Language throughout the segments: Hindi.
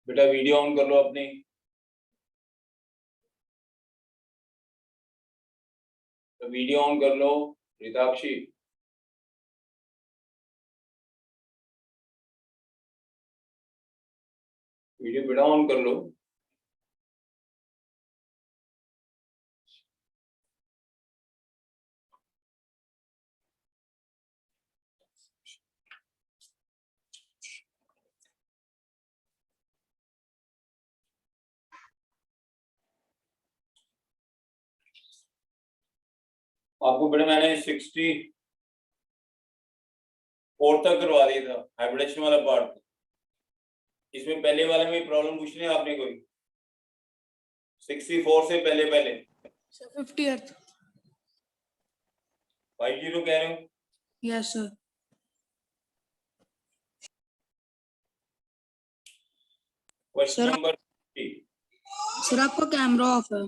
बेटा वीडियो ऑन कर लो अपनी। तो वीडियो ऑन कर लो रिताक्षी। वीडियो बेटा ऑन कर लो। आपको बेटा मैंने 64 तक करवा दिया था हाइब्रिडेशन वाला पार्ट। इसमें पहले वाले में प्रॉब्लम पूछनी है आपने कोई? 64 से पहले 50th 50 कह रहे हो? Yes sir. Question number 50। Sir आपका कैमरा ऑफ है।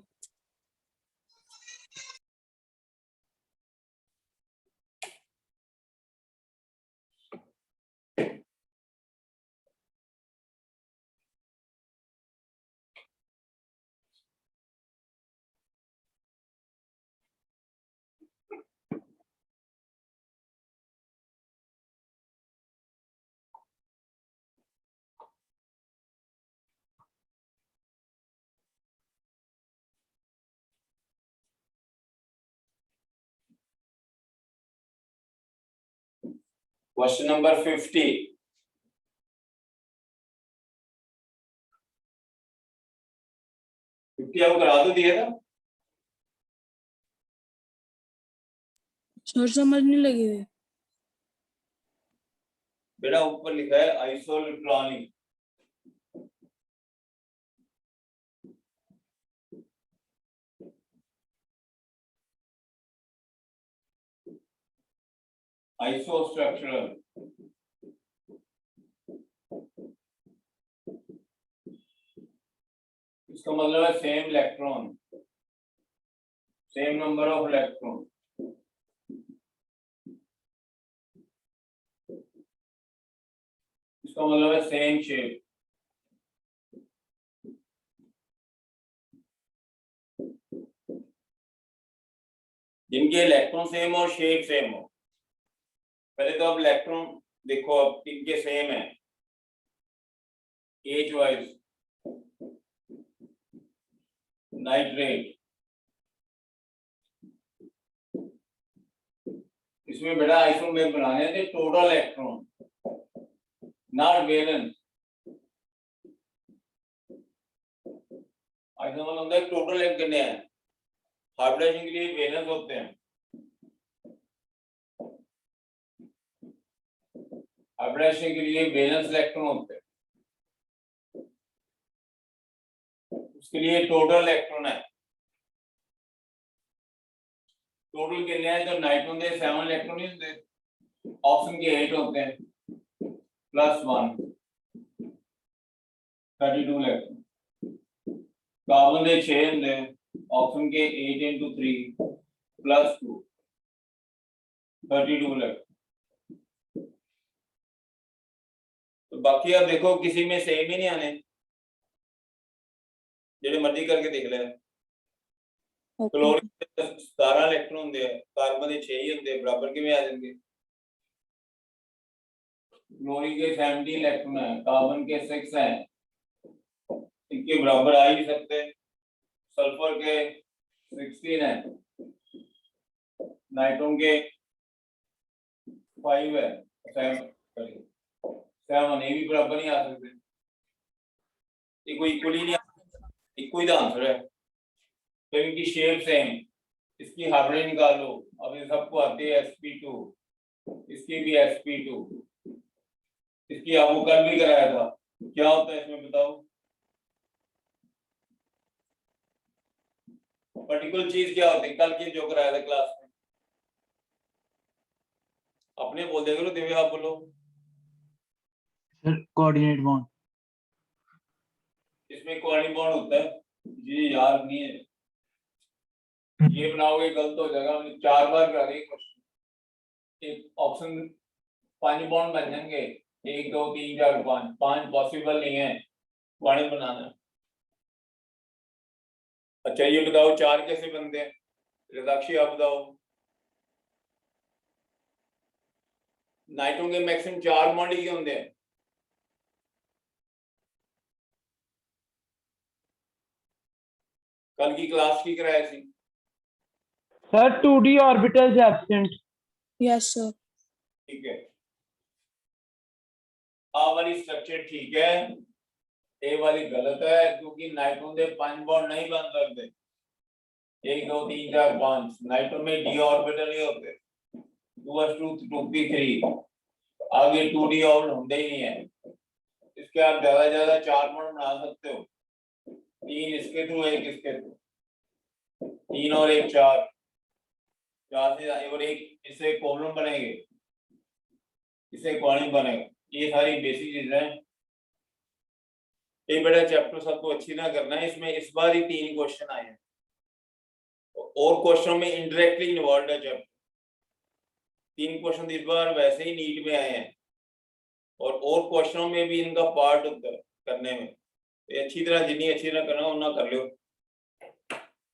Question number 50। आपको करा तो दिया था सर, समझ नहीं लगी हुई। बेटा ऊपर लिखा है आइसोइलेक्ट्रॉनिक। आइसोस्ट्रक्चरल इसका मतलब है same electron, same number of electron. इसका मतलब है सेम शेप। जिनके इलेक्ट्रॉन सेम और शेप सेम हो। पहले तो अब इलेक्ट्रॉन देखो, अब इनके सेम है एज वाइज। नाइट्रेट इसमें बेटा आइसो में बनाने थे total electron, not valence. Iso मतलब होता है टोटल इलेक्ट्रॉन कितने हैं। हाइब्रिडेशन के लिए वैलेंस होते हैं। हाइब्रिडेशन के लिए वैलेंस इलेक्ट्रॉन होते हैं। उसके लिए टोटल इलेक्ट्रॉन है। टोटल कितने हैं? तो नाइट्रोजन के 7 इलेक्ट्रॉन नहीं होते, ऑक्सीजन के 8 होते हैं, प्लस 1 32 इलेक्ट्रॉन। कार्बन के 6 होते हैं, ऑक्सीजन के 8 into 3 प्लस 2 32 इलेक्ट्रॉन। तो बाकी अब देखो किसी में सेम ही नहीं आने। ਜਿਹੜੇ ਮਰਜ਼ੀ ਕਰਕੇ ਦੇਖ ਲੈ। Okay. क्लोरीन के 17 इलेक्ट्रॉन ਹੁੰਦੇ ਆ, कार्बन के 6 ही ਹੁੰਦੇ ਆ, बराबर ਕਿਵੇਂ ਆ ਜਾਣਗੇ? क्लोरीन के 70 इलेक्ट्रॉन है, कार्बन के 6 हैं, इनके बराबर आ ही नहीं सकते। सल्फर के 16 है, नाइट्रोजन के 5 है, 7 ये भी बराबर नहीं आ सकते। ये कोई इक्वली नहीं, इक्वल ही आंसर है। तो इनकी शेप सेम, इसकी हाइब्रिड निकाल लो। अब ये सबको आते हैं sp2, इसकी भी sp2, इसकी आपको कल भी कराया था। क्या होता है इसमें बताओ? पर्टिकुलर चीज क्या होती है? कल की जो कराया था क्लास में, अपने बोल दिया करो, दिव्या आप बोलो। Sir coordinate bond. इसमें कोऑर्डिनेट बॉन्ड होता है जी, याद नहीं है, ये बनाओगे गलत हो जाएगा। हमने 4 बार करा दिया क्वेश्चन। एक ऑप्शन 5 बॉन्ड बन जाएंगे, 1 2 3 4 5, 5 पॉसिबल नहीं है कोऑर्डिनेट बनाना। अच्छा ये बताओ 4 कैसे बनते हैं? रदाक्षी आप बताओ। नाइट्रोजन के मैक्सिमम 4 बॉन्ड ही होंगे हैं। कल की क्लास की कराया थी sir 2d orbitals absent. Yes, sir. ठीक है, आ वाली स्ट्रक्चर ठीक है, ए वाली गलत है, क्योंकि नाइट्रोजन के 5 बॉन्ड नहीं बन सकते। 1 2 3 4 5 नाइट्रोजन में डी ऑर्बिटल ही होते, 2s2 2p3, आगे 2d ऑर्बिटल होते ही नहीं है। इसके आप ज्यादा 4 बॉन्ड बना सकते हो, 3 इसके थ्रू, 1 इसके थ्रू, 3 और 1 4, 4 से और 1 इससे कॉलम बनेंगे, इससे कॉलम बनेगा। ये सारी बेसिक चीजें हैं। ये बड़ा चैप्टर सबको अच्छी ना करना है। इसमें इस बार ही 3 क्वेश्चन आए हैं और क्वेश्चन में इनडायरेक्टली इन्वॉल्व है। चैप्टर 3 क्वेश्चन इस बार वैसे ही नीट में आए हैं और क्वेश्चनों में भी इनका पार्ट होता है करने में। तो अच्छी तरह, जितनी अच्छी तरह करना उतना कर लो,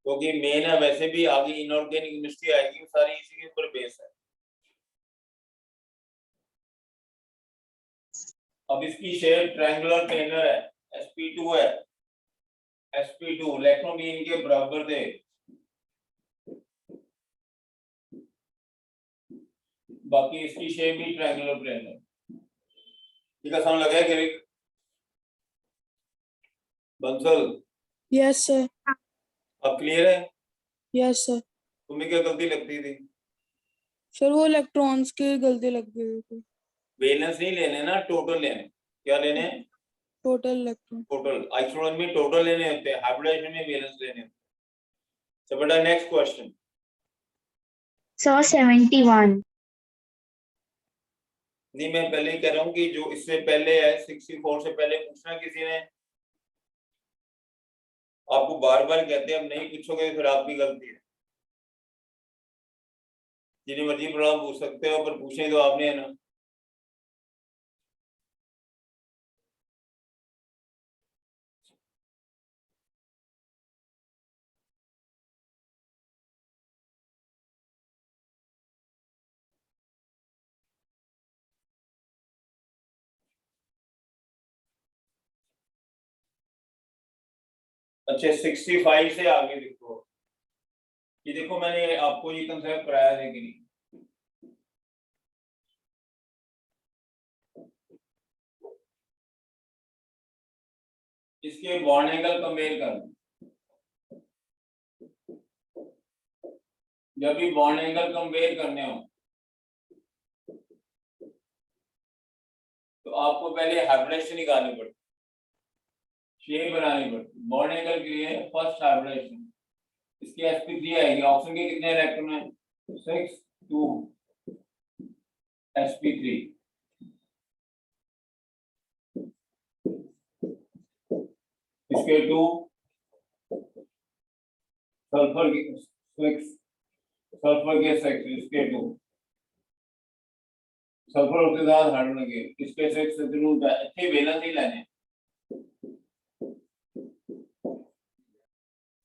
क्योंकि मेन है। वैसे भी आगे इनऑर्गेनिक केमिस्ट्री आएगी, वो सारी इसी के ऊपर बेस है। अब इसकी शेप ट्रायंगुलर प्लेनर है, sp2 है, sp2 इलेक्ट्रॉन भी इनके बराबर थे। बाकी इसकी शेप भी ट्रायंगुलर प्लेनर। ठीक है, समझ लगा है बंसल? Yes, sir. अब क्लियर है? Yes, sir. तुम्हें क्या गलती लगती थी? सर वो इलेक्ट्रॉन्स की गलती लग गई थी। वैलेंस नहीं लेने ना, टोटल लेने। क्या लेने हैं? Total electron. टोटल। आइसोटोन में टोटल लेने होते हैं, हाइब्रिडाइजेशन में वैलेंस लेने होते हैं। So बेटा नेक्स्ट क्वेश्चन। सर 71। नहीं, मैं पहले ही कह रहा हूँ कि जो इससे पहले है 64 से पहले पूछना किसी ने। आपको बार बार कहते हैं, अब नहीं पूछोगे फिर आपकी गलती है। जितनी मर्जी प्रॉब्लम पूछ सकते हो, पर पूछे तो आपने है ना। अच्छा 65 से आगे देखो, ये देखो मैंने आपको ये कंसेप्ट कराया है कि नहीं। इसके बॉन्ड एंगल कंपेयर कर, जब भी बॉन्ड एंगल कंपेयर करने हो तो आपको पहले हाइब्रिडेशन निकालनी पड़ती, शेप बनानी पड़ती। बॉन्ड एंगल के लिए फर्स्ट हाइब्रिडेशन, इसकी sp3 आएगी। ऑप्शन के कितने इलेक्ट्रॉन है? 6 2 sp3। इसके 2 सल्फर के 6, सल्फर के 6, इसके 2 सल्फर उसके साथ हाइड्रोजन के, इसके 6 जरूर अच्छे वैलेंस ही लेने।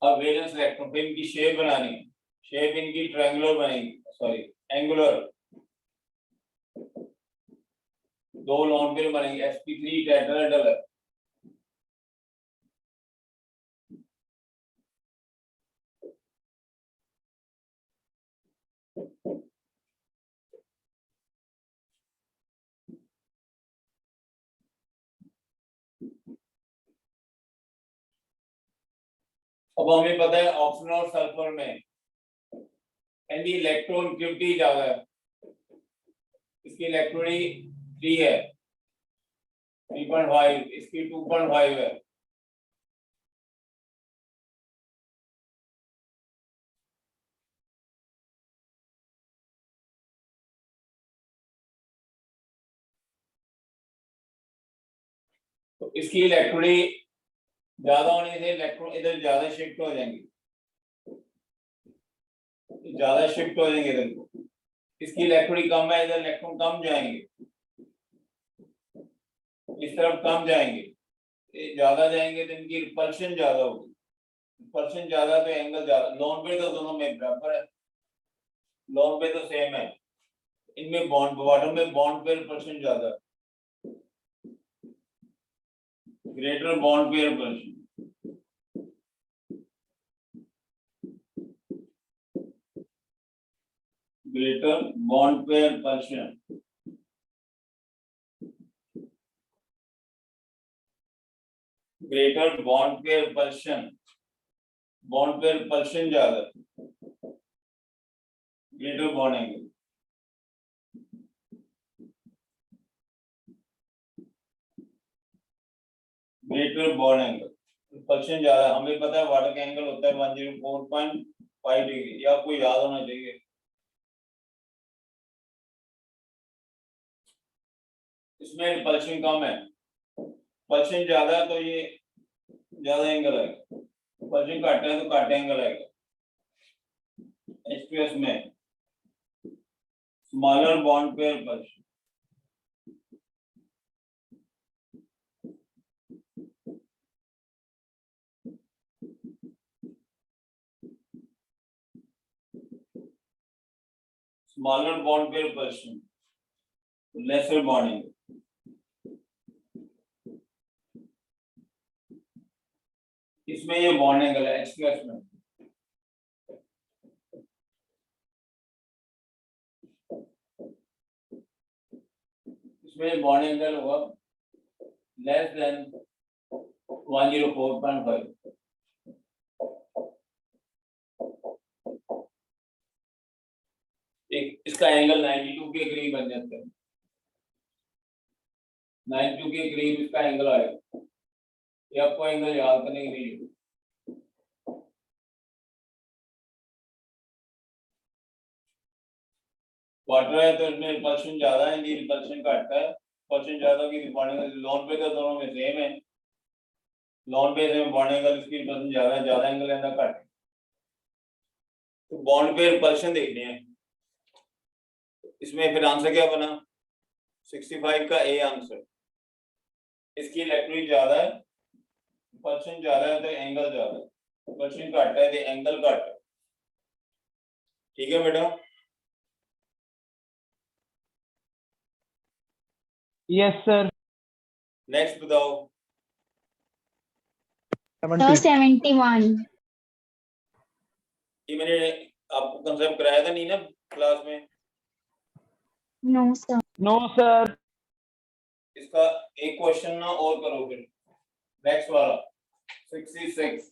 अब वैलेंस इलेक्ट्रॉन फिर इनकी शेप बनानी है, शेप इनकी ट्रायंगुलर बनेगी, सॉरी एंगुलर, दो लोन पेयर बनेंगे, sp3 टेट्राहेड्रल है। अब हमें पता है ऑक्सीजन और सल्फर में इनकी इलेक्ट्रॉनिटी ज्यादा है, इसकी इलेक्ट्रॉनिटी 3 है, 3.5, इसकी 2.5 है। तो इसकी इलेक्ट्रॉनिटी ज्यादा होने से इलेक्ट्रॉन इधर ज्यादा शिफ्ट हो जाएंगे, ज्यादा शिफ्ट हो जाएंगे इधर को। इसकी इलेक्ट्रॉनिटी कम है, इधर इलेक्ट्रॉन कम जाएंगे, इस तरफ कम जाएंगे, ज्यादा जाएंगे तो इनकी रिपल्शन ज्यादा होगी, रिपल्शन ज्यादा तो एंगल ज्यादा। लोन पे तो दोनों में बराबर है, लोन पे तो सेम है, इनमें बॉन्ड बॉटम में बॉन्ड पे रिपल्शन ज्यादा है, ग्रेटर बॉन्ड पे रिपल्शन। ग्रेटर बॉन्ड पे रिपल्शन, ग्रेटर बॉन्ड पे रिपल्शन, बॉन्ड पे रिपल्शन ज्यादा, greater bond angle. Greater bond angle, repulsion ज्यादा, हमें पता है वाटर का एंगल होता है 104.5 डिग्री, ये आपको याद होना चाहिए। इसमें रिपल्शन कम है, रिपल्शन ज्यादा है तो ये ज्यादा एंगल आएगा, रिपल्शन घट है तो घट एंगल आएगा। H2S में smaller bond pair repulsion, smaller bond pair repulsion, lesser bond angle. इसमें ये बॉन्ड एंगल है H2S में, इसमें बॉन्ड एंगल होगा लेस देन 104.5। एक इसका एंगल 92 के करीब बन जाता है, 92 के करीब इसका एंगल आएगा, ये आपको एंगल याद करने के लिए। वाटर है तो इसमें रिपल्शन ज्यादा है, इनकी रिपल्शन घट है, रिपल्शन ज्यादा की बॉन्ड लोन पे तो दोनों में सेम है, लोन पे से बॉन्ड एंगल इसकी रिपल्शन ज्यादा है, ज्यादा एंगल है ना घट। तो बॉन्ड पे रिपल्शन देखने हैं, इसमें फिर आंसर क्या बना 65 का ए आंसर। इसकी इलेक्ट्रॉनिक ज्यादा है, रिपल्शन ज्यादा है तो एंगल ज्यादा है, रिपल्शन घट है तो एंगल घट है। ठीक है बेटा, यस सर। नेक्स्ट बताओ। Sir, 71. ये मैंने आपको कंसेप्ट कराया था नहीं ना क्लास में? No, sir. No sir. इसका एक क्वेश्चन ना और करो फिर, नेक्स्ट वाला 66।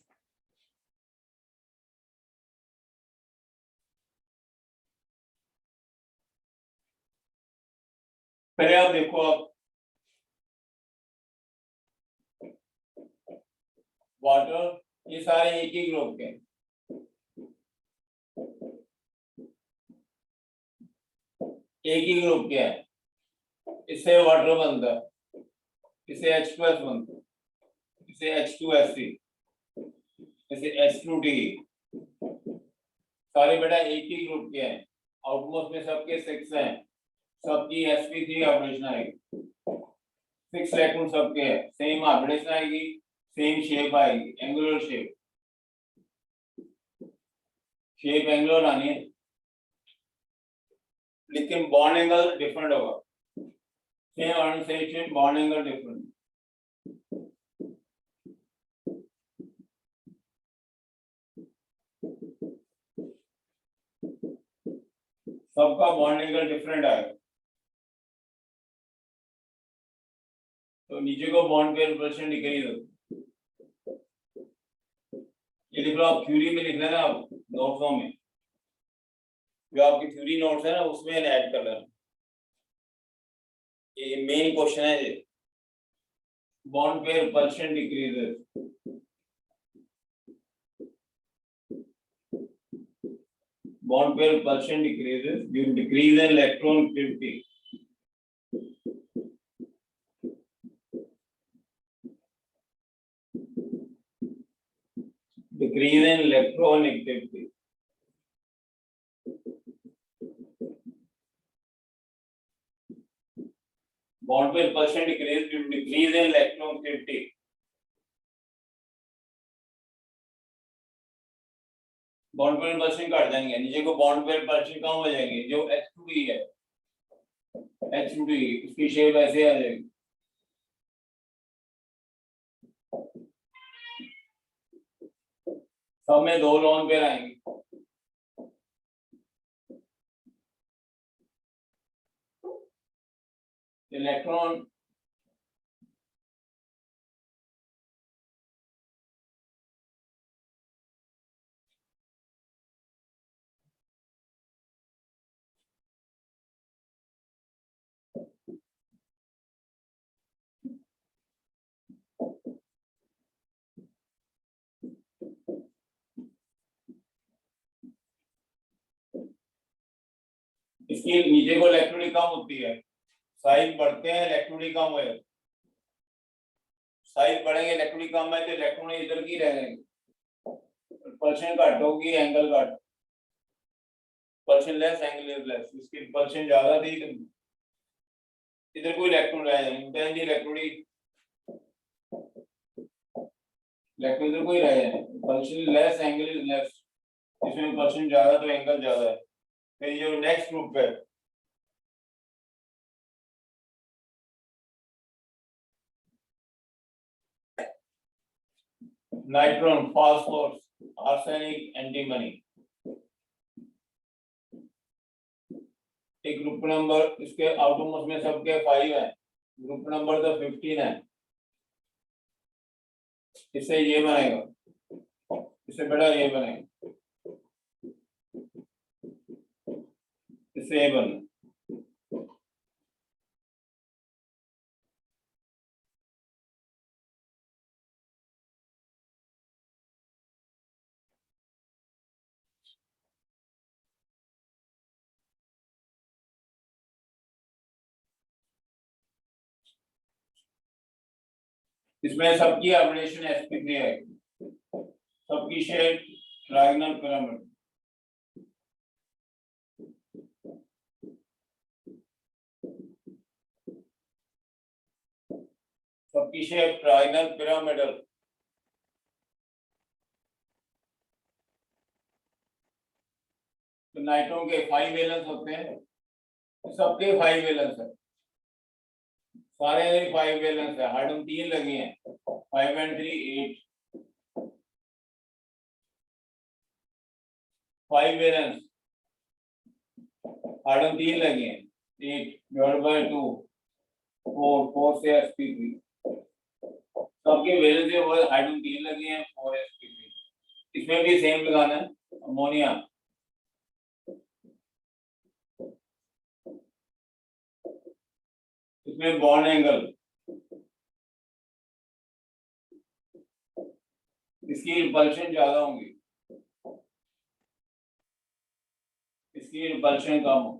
पहले आप देखो, आप वाटर ये सारे एक ही ग्रुप के हैं, एक ही ग्रुप के हैं, इससे वाटर बनता है, इससे H2S बनता है, इससे H2SC, इससे H2T, सारे बेटा एक ही ग्रुप के हैं, आउटमोस्ट में सबके 6 हैं, सबकी sp3 ऑपरेशन आएगी, 6 इलेक्ट्रॉन सबके हैं, सेम ऑपरेशन आएगी, सेम शेप आएगी, एंगुलर शेप। शेप एंगुलर आनी है, लेकिन बॉन्ड एंगल डिफरेंट होगा। सेम आने से बॉन्ड एंगल डिफरेंट। सबका बॉन्ड एंगल डिफरेंट आएगा। तो नीचे को बॉन्ड पेयर परसेंट डिक्रीज हो, ये लिख लो आप, थ्योरी में लिख लेना आप नोट्सों में, जो आपकी थ्योरी नोट्स है ना उसमें ऐड कर लेना, ये मेन क्वेश्चन है ये। Bond pair percent decreases, bond pair percent decreases due to decrease in electron activity. Decrease in electron activity. Bond pair percent decrease due to decrease in electron activity. Bond pair percent काट देंगे, नीचे को बॉन्ड पेयर परसेंट कम हो जाएंगे। जो H2E है, H2E उसकी शेप ऐसे आ जाएगी। सब में 2 लोन पेयर आएंगे। इलेक्ट्रॉन इसकी नीचे को इलेक्ट्रॉनिक कम होती है, साइज बढ़ते हैं इलेक्ट्रॉनिक कम हो, साइज बढ़ेंगे इलेक्ट्रॉनिक कम है तो इलेक्ट्रॉन इधर की रह जाएंगे, परसेंट घट होगी एंगल घट, percent less angle is less, इसकी परसेंट ज्यादा थी तो इधर कोई इलेक्ट्रॉन रह जाएंगे, इलेक्ट्रॉनिक इलेक्ट्रॉन इधर कोई रह जाएंगे, percent less angle is less, इसमें परसेंट ज्यादा तो एंगल ज्यादा है। फिर ये नेक्स्ट ग्रुप है, नाइट्रॉन, फास्फोरस, आर्सेनिक, एंटीमनी। एक ग्रुप नंबर इसके आउटमोस्ट में सबके 5 है, ग्रुप नंबर तो 15 है। इससे ये बनेगा, इससे बड़ा ये बनेगा, इससे ये बनेगा। इसमें सबकी ऑर्डिनेशन sp3 है, सबकी शेप ट्रायंगल पिरामिड, सबकी शेप ट्रायंगल पिरामिडल। तो नाइट्रोन के 5 वैलेंस होते हैं, सबके 5 वैलेंस है, सारे 5 वैलेंस है, हाइड्रोजन 3 लगे हैं, 5 and 3 8, 5 वैलेंस, हाइड्रोजन 3 लगे हैं, 8 डिवाइड बाय 2 4 से sp3, सबके वैलेंस है वो हाइड्रोजन 3 लगे हैं 4 sp3। इसमें भी सेम लगाना है, अमोनिया इसमें बॉन्ड एंगल, इसकी रिपल्शन ज्यादा होंगी, इसकी रिपल्शन कम हो।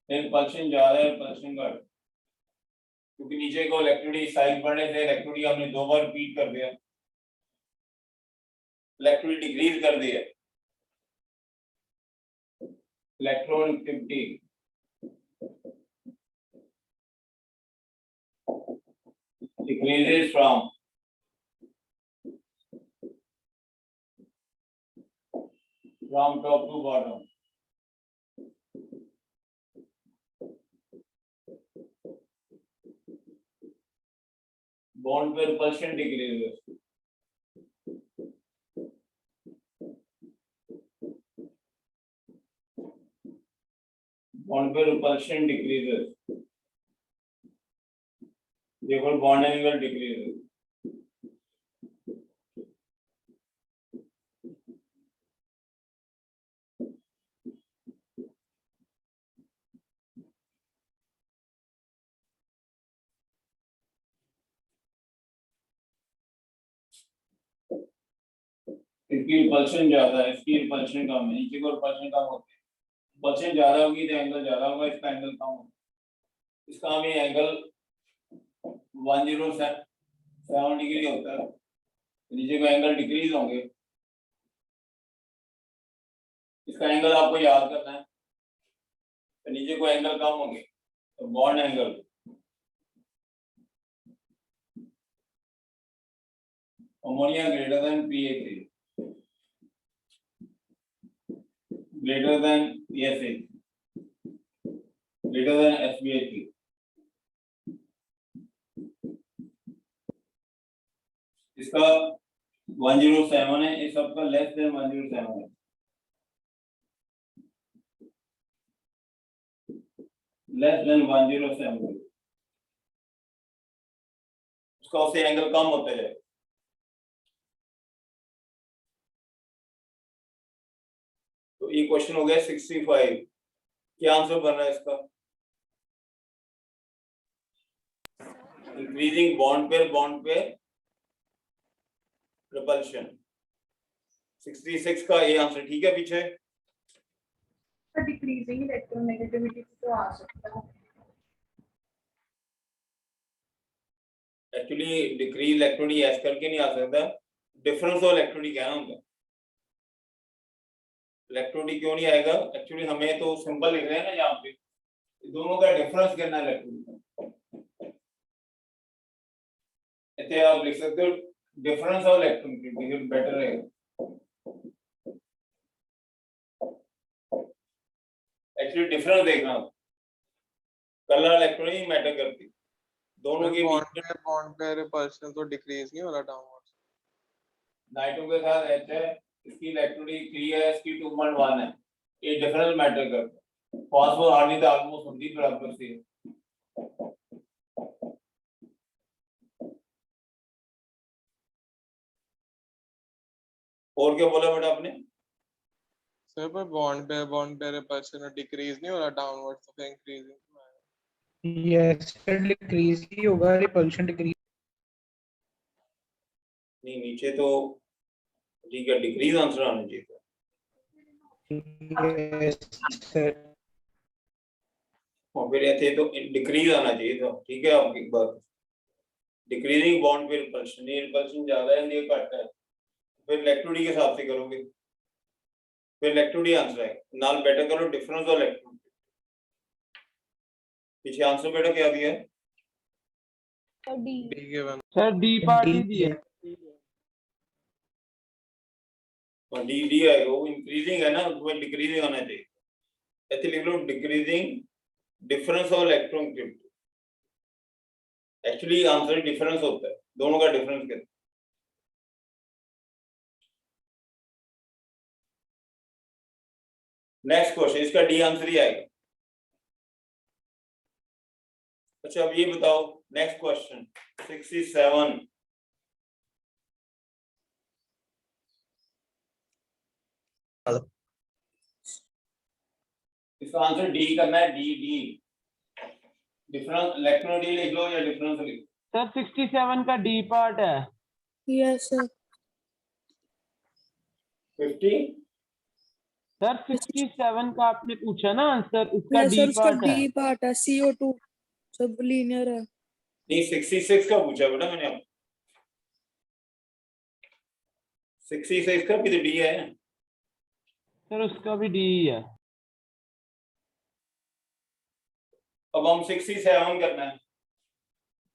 रिपल्शन ज्यादा है, रिपल्शन घट, क्योंकि नीचे को इलेक्ट्रोडी साइज बढ़ने से इलेक्ट्रोडी हमने 2 बार रिपीट कर दिया, इलेक्ट्रोड डिक्रीज कर दिया, electron activity decreases from top to bottom. Bond pair repulsion decreases. Bond pair repulsion decreases. Therefore, bond angle decreases. इसकी रिपल्शन ज्यादा है, इसकी रिपल्शन कम है, नीचे को रिपल्शन कम होती है, रिपल्शन ज्यादा होगी तो एंगल ज्यादा होगा, इसका एंगल कम होगा, इसका हमें एंगल 107 डिग्री होता है, नीचे को एंगल डिक्रीज होंगे, इसका एंगल आपको याद करना है, तो नीचे को एंगल कम होंगे, तो bond angle ammonia greater than PA3 greater than PSA, greater than SBA3. इसका 107 है, इस सबका लेस देन 107 है, लेस देन 107 है, उसका उससे एंगल कम होता है। तो ये क्वेश्चन हो गया 65, क्या आंसर बन रहा है इसका? इंक्रीजिंग बॉन्ड पेयर रिपल्शन, 66 का ये आंसर ठीक है। पीछे डिक्रीजिंग इलेक्ट्रोनेगेटिविटी तो आ सकता है। एक्चुअली डिक्रीज इलेक्ट्रोनिक ऐसे करके नहीं आ सकता, डिफरेंस ऑफ इलेक्ट्रोनिक क्या होगा, इलेक्ट्रोनिक क्यों नहीं आएगा? एक्चुअली हमें तो सिंपल लिख रहे हैं ना यहाँ पे, दोनों का डिफरेंस करना है इलेक्ट्रोनिक, ऐसे आप लिख सकते हो डिफरेंस ऑफ इलेक्ट्रोनिक, बेटर रहेगा। एक्चुअली डिफरेंस देखना, कलर इलेक्ट्रोनिक मैटर करती, दोनों के बॉन्ड पे रिपल्शन तो डिक्रीज नहीं हो रहा डाउनवर्ड्स। नाइट्रो के साथ एच है, इसकी इलेक्ट्रोनिक 3 है, इसकी 2.1 है, ये डिफरेंस मैटर करता है। फास्फोर हार्डली तो ऑलमोस्ट होती बराबर से है। और क्या बोला बेटा आपने? सर पर बॉन्ड पे रिपल्शन डिक्रीज नहीं हो रहा डाउनवर्ड्स तो इंक्रीजिंग। यस सर, डिक्रीज ही होगा, रिपल्शन डिक्रीज नहीं, नीचे तो ठीक है, डिक्रीज आंसर आना चाहिए था। यस सर, और फिर ऐसे तो डिक्रीज आना चाहिए था। ठीक है, आपकी बात, डिक्रीजिंग बॉन्ड पे रिपल्शन, ये रिपल्शन ज्यादा है, ये घट है, फिर इलेक्ट्रोडी के हिसाब से करोगे, फिर इलेक्ट्रोडी आंसर है, नाल बेटर करो डिफरेंस ऑफ इलेक्ट्रॉन। पीछे आंसर बेटा क्या दिया है? सर डी पार्टी दी है, और डी है, वो इंक्रीजिंग है ना, उसमें डिक्रीजिंग आना चाहिए। ऐसे लिख लो decreasing difference of electron crypt, actually answer difference होता है, दोनों का डिफरेंस क्या है। नेक्स्ट क्वेश्चन, इसका डी आंसर ही आएगा। अच्छा अब ये बताओ, नेक्स्ट क्वेश्चन 67, इसका आंसर डी करना है, डी डिफरेंस, इलेक्ट्रॉन डी लिख लो या डिफरेंस लिख लो। सर 67 का डी पार्ट है। Yes sir. 50 सर 67 का आपने पूछा ना आंसर, उसका यस डी सर, उसका पार्ट है। डी पार्ट है, CO2 सब लीनियर है। नहीं, 66 का पूछा बेटा मैंने आपको, 66 का भी तो डी है। सर उसका भी डी है। अब हम 67 करना है,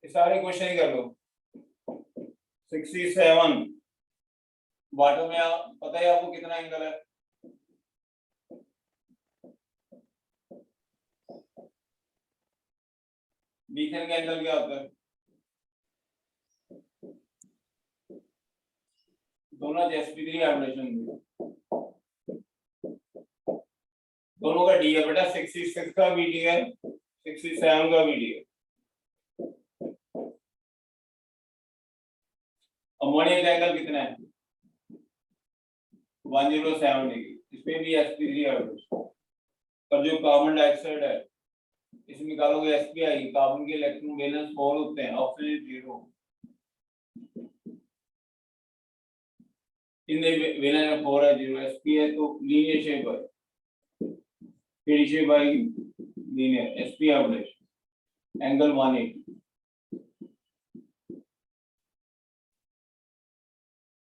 ये सारे क्वेश्चन ही कर लो। 67 बॉटम में पता है आपको कितना एंगल है? बीकन का एंगल क्या होता है? दोनों sp3 एवरेशन दोनों का डी है बेटा, 66 का भी डी है, 67 का भी डी है। अमोनिया का एंगल कितना है? 107 डिग्री, इसमें भी sp3 एवरेशन। पर जो कार्बन डाइऑक्साइड है इसमें निकालोगे spi, कार्बन के इलेक्ट्रॉन वैलेंस 4 होते हैं, ऑक्सीजन 0। इन वैलेंस 4 है, 0 sp है तो लीनियर शेप है, फिर शेप आएगी linear, sp average angle 180,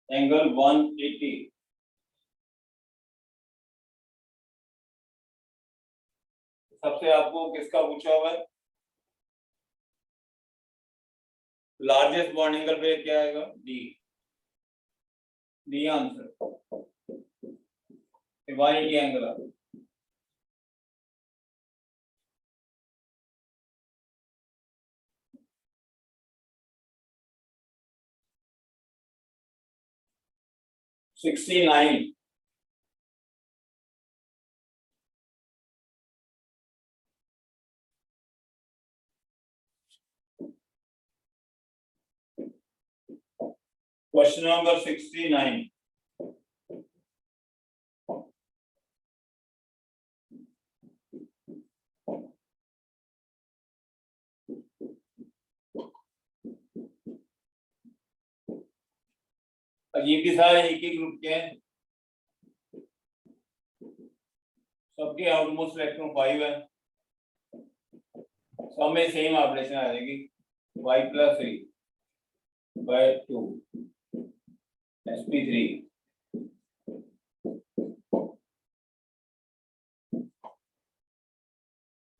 angle 180। सबसे आपको किसका पूछा हुआ है? लार्जेस्ट बॉन्ड एंगल पे क्या आएगा? D, D answer. 180 एंगल आ, सिक्सटी नाइन। Question number 69। अजीब के सारे एक ही ग्रुप के हैं, सबके ऑलमोस्ट इलेक्ट्रॉन 5 है, सब में सेम ऑपरेशन आ जाएगी, y + 3/2 sp3।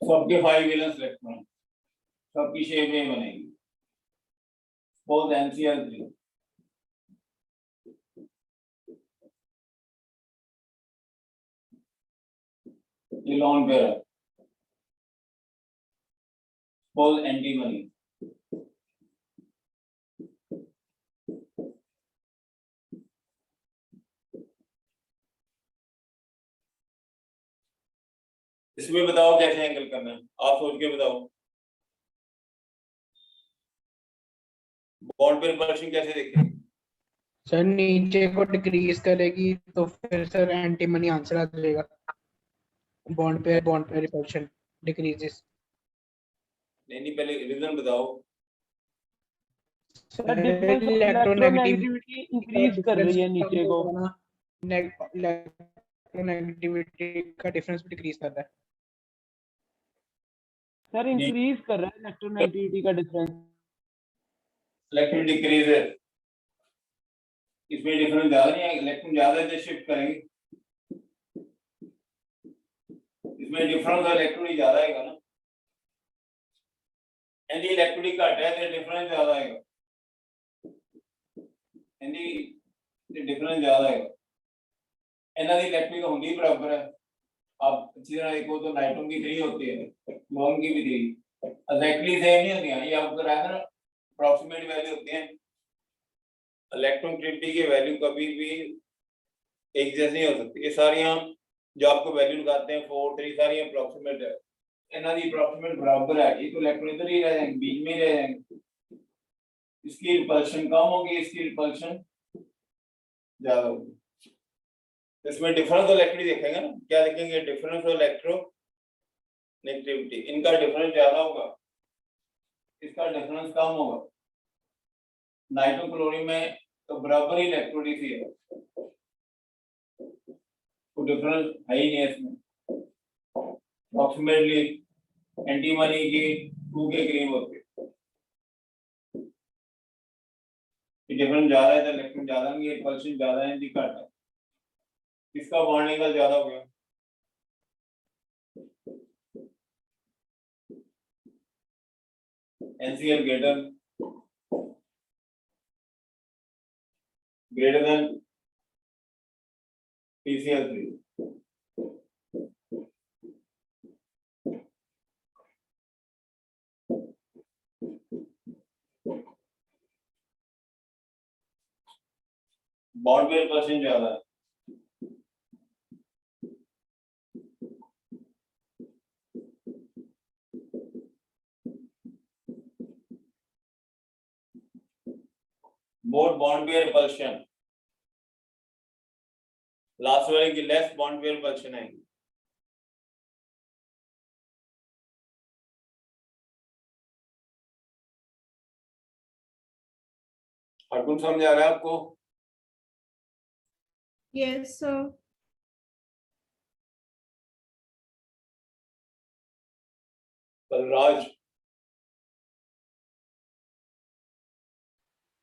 सबके 5 वैलेंस इलेक्ट्रॉन, सबकी शेप में बनेगी, बोथ NCl3। ये लॉन पेयर है, बोथ एंटीमनी। इसमें बताओ कैसे एंगल करना है, आप सोच के बताओ। बॉन्ड पे रिपल्शन कैसे देखेंगे? सर नीचे को डिक्रीज करेगी तो फिर सर एंटीमनी आंसर आ जाएगा। बॉन्ड पे रिपल्शन डिक्रीजेस। नहीं पहले रीजन बताओ। Sir difference of electronegativity increase कर रही है नीचे को, इलेक्ट्रोनेगेटिविटी का डिफरेंस भी डिक्रीज कर रहा है। सर इंक्रीज कर रहा है इलेक्ट्रोनेगेटिविटी का डिफरेंस। इलेक्ट्रॉन डिक्रीज है, इसमें डिफरेंस ज्यादा नहीं है, इलेक्ट्रॉन ज्यादा है तो शिफ्ट करेंगे, इसमें डिफरेंस इलेक्ट्रॉन ही ज्यादा आएगा ना, एंटी इलेक्ट्रॉन घट है तो डिफरेंस ज्यादा आएगा, एंटी डिफरेंस ज्यादा आएगा। इनका दी इलेक्ट्रॉन का होंगी बराबर है, आप अच्छी तरह देखो तो नाइट्रोन की 3 होती है, क्लोरीन की भी 3 एग्जैक्टली सेम नहीं होती हैं, ये आपको रहता है अप्रॉक्सीमेट वैल्यू होती है। इलेक्ट्रोनेगेटिविटी की वैल्यू कभी भी एक जैसी नहीं हो सकती, ये सारी हम जो आपको वैल्यू लगाते हैं 4 3 सारी अप्रॉक्सीमेट है, इनका दी अप्रॉक्सीमेट बराबर है, ये तो इलेक्ट्रॉन इधर ही रह जाएंगे, बीच में ही रह जाएंगे, इसकी रिपल्शन कम होगी, इसकी रिपल्शन ज्यादा होगी। इसमें डिफरेंस इलेक्ट्रिक देखेंगे ना, क्या देखेंगे? डिफरेंस इलेक्ट्रो नेगेटिविटी, इनका डिफरेंस ज्यादा होगा, इसका डिफरेंस कम होगा। नाइट्रो क्लोरीन में तो बराबर ही इलेक्ट्रोडिसी है, तो डिफरेंस है ही नहीं इसमें, अप्रॉक्सीमेटली एंटीमनी की 2 के करीब होते हैं, डिफरेंस ज्यादा है तो इलेक्ट्रॉन ज्यादा नहीं है, रिपल्शन ज्यादा है, इनकी घट है, इसका बॉन्ड एंगल ज्यादा हो गया। NCl greater greater than PCl3. Bond pair percent ज्यादा है। मोर बॉन्ड पेयर रिपल्शन, लास्ट वाले की लेस बॉन्ड पेयर रिपल्शन आएगी। अर्जुन समझ आ रहा है आपको? Yes, sir. Balraj,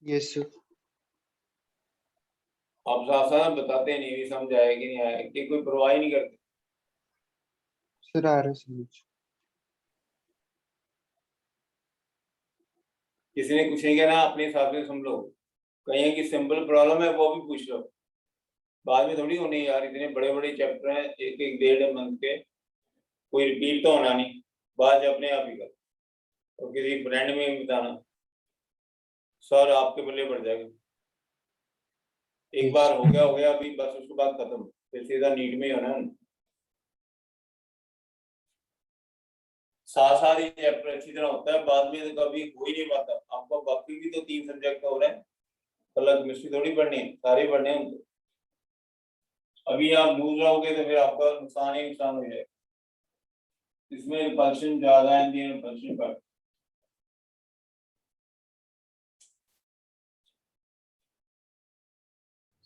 yes sir. आप साफ साफ बताते नहीं, भी समझ आया कि नहीं आया, कि कोई परवाह ही नहीं करते। सर आ रहा है समझ। किसी ने कुछ नहीं कहना, अपने हिसाब से सुन लो। कहीं की सिंपल प्रॉब्लम है वो भी पूछ लो, बाद में थोड़ी होनी यार, इतने बड़े बड़े चैप्टर हैं, एक एक 1.5 मंथ के, कोई रिपीट तो होना नहीं, बाद अपने आप ही कर, और किसी फ्रेंड में भी बताना, सर आपके बल्ले पड़ जाएगा। एक बार हो गया अभी बस, उसके बाद खत्म, फिर सीधा नीट में ही होना है। साथ साथ ही चैप्टर अच्छी तरह होता है, बाद में तो कभी हो ही नहीं पाता। आपको बाकी भी तो 3 सब्जेक्ट हो रहे हैं, कल केमिस्ट्री थोड़ी पढ़नी है, सारे पढ़ने हैं उनको। अभी आप लूज रहोगे तो फिर आपका नुकसान ही नुकसान हो जाएगा। इसमें रिपल्शन ज्यादा है, रिपल्शन का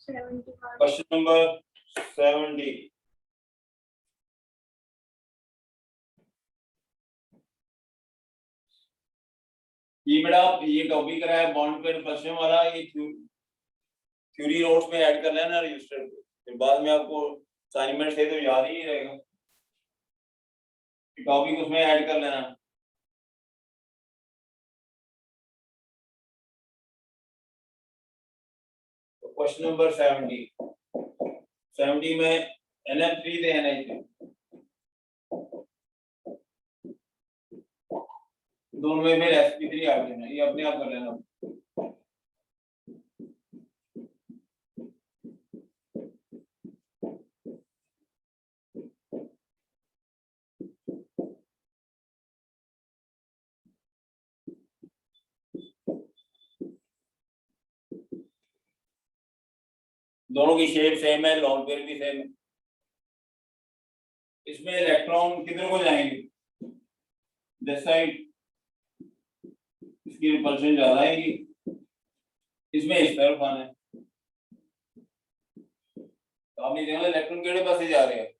क्वेश्चन नंबर 70। ये बेटा ये टॉपिक रहा है बॉन्ड पेयर रिपल्शन वाला, ये थ्योरी नोट्स में ऐड कर लेना रजिस्टर पे, फिर बाद में आपको असाइनमेंट से तो याद ही नहीं रहेगा, टॉपिक उसमें ऐड कर लेना। तो क्वेश्चन नंबर 70 में NH3 से NH3 दोनों में फिर sp3 आ गया, ये अपने आप कर लेना। दोनों की शेप सेम है, लॉन्ग पेयर भी सेम है। इसमें इलेक्ट्रॉन किधर को जाएंगे? दिस साइड, इसकी रिपल्शन ज्यादा आएगी, इसमें इस तरफ आना है। तो आपने देखा इलेक्ट्रॉन केड़े पास जा रहे हैं?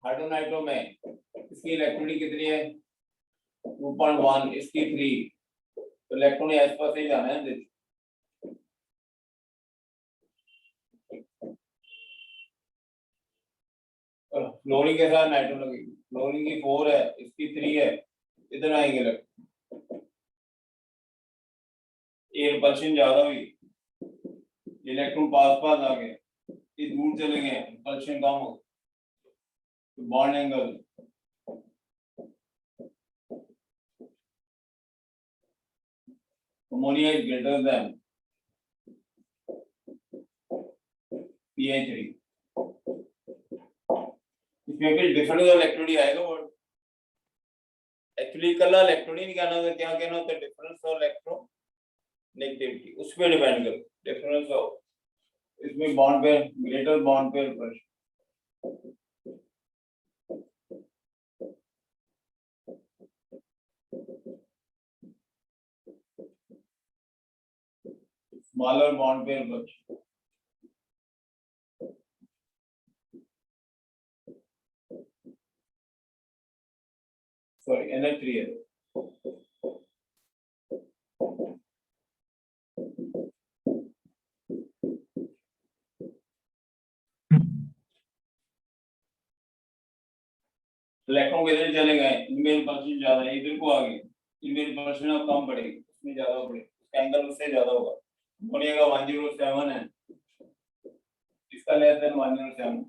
हाइड्रोनाइट्रो में इसकी इलेक्ट्रॉनिक कितनी है? 2.1, इसकी 3, तो इलेक्ट्रॉन इस पास ही जाना है। फ्लोरीन के साथ नाइट्रो लगेगी, फ्लोरीन की 4 है, इसकी 3 है, इधर आएंगे इलेक्ट्रॉन, ये रिपल्शन ज्यादा हुई, इलेक्ट्रॉन पास पास आ गए, ये दूर चले गए, रिपल्शन कम हो, तो bond angle ammonia is greater than PH3। इसमें फिर डिफरेंट इलेक्ट्रोड आएगा वर्ड, एक्चुअली कल इलेक्ट्रोड ही नहीं कहना होता, क्या कहना होता है? डिफरेंस ऑफ इलेक्ट्रो नेगेटिविटी, उस पे डिपेंड कर डिफरेंस ऑफ, इसमें bond pair greater bond peer pressure. Smaller bond peer pressure, sorry NH3 है। इलेक्ट्रॉन किधर चले गए? इनमें परसेंट ज्यादा है, इधर को आ गए, इनमें परसेंट अब कम पड़ेगी, उसमें ज्यादा पड़ेगी, उसका एंगल उससे ज्यादा होगा। बोलिएगा 107 है, इसका लेस देन 107।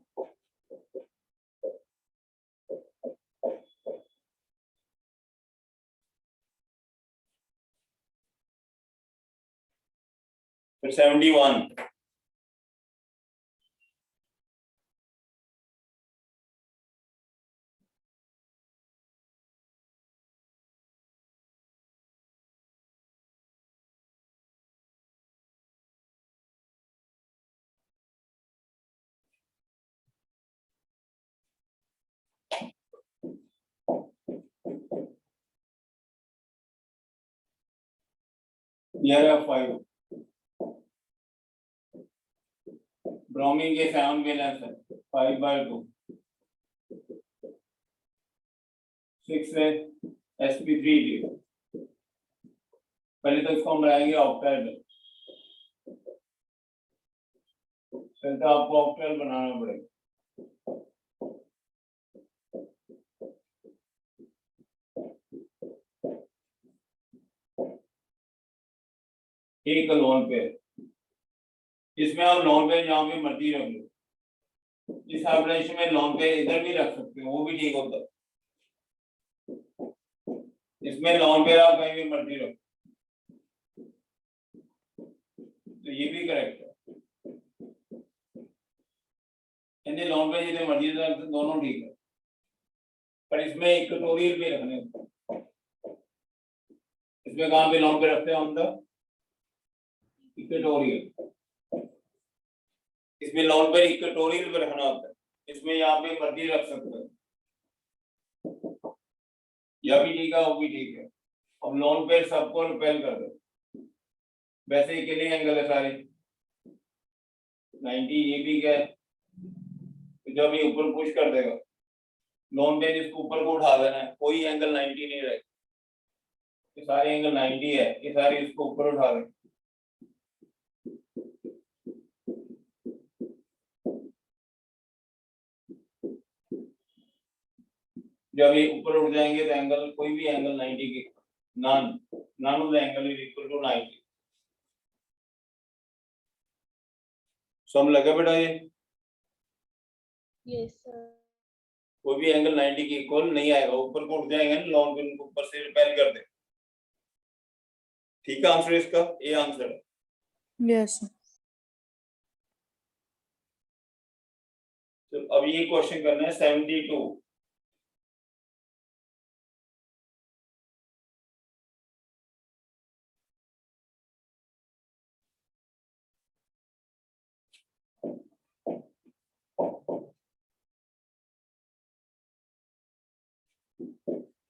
फिर 71, ये रहा 5, ब्रोमीन के 7 वैलेंस है, 5/2, 6 है sp3 पहले तो इसको हम बनाएंगे ऑक्टेट, फिर तो आपको ऑक्टेट बनाना पड़ेगा। एक लोन पे, इसमें आप लोन पे जहाँ पे मर्जी रख लो, इस ऑपरेशन में लोन पे इधर भी रख सकते हो, वो भी ठीक होता है। इसमें लोन पे आप कहीं भी मर्जी रखो, तो ये भी करेक्ट है। यानी लोन पे जितने मर्जी रख दोनों ठीक है, पर इसमें इक्वेटोरियल भी रखने होते हैं। इसमें कहाँ पे लोन पे रखते हैं हम तो इक्वेटोरियल, इसमें लोन पे इक्वेटोरियल पे रखना होता है, इसमें यहाँ पे मर्जी रख सकते हैं, यह भी ठीक है वो भी ठीक है। अब लोन पे सबको रिपेल कर दो, वैसे ही कितने एंगल है सारे 90, ये भी क्या है, तो जब ये ऊपर पुश कर देगा लोन पे इसको ऊपर को उठा देना है, कोई एंगल 90 नहीं रहेगा, ये सारे एंगल 90 है, ये सारे इसको ऊपर उठा देंगे। जब ये ऊपर उठ जाएंगे तो एंगल कोई भी एंगल 90 के none of the angle is equal to 90। सम लगा बेटा ये? Yes sir. कोई भी एंगल 90 के इक्वल नहीं आएगा, ऊपर को उठ जाएंगे ना लॉन्ग पे, उनको ऊपर से रिपेल कर दे। ठीक है आंसर इसका, ये आंसर है। Yes sir. तो अब ये क्वेश्चन करना है 72।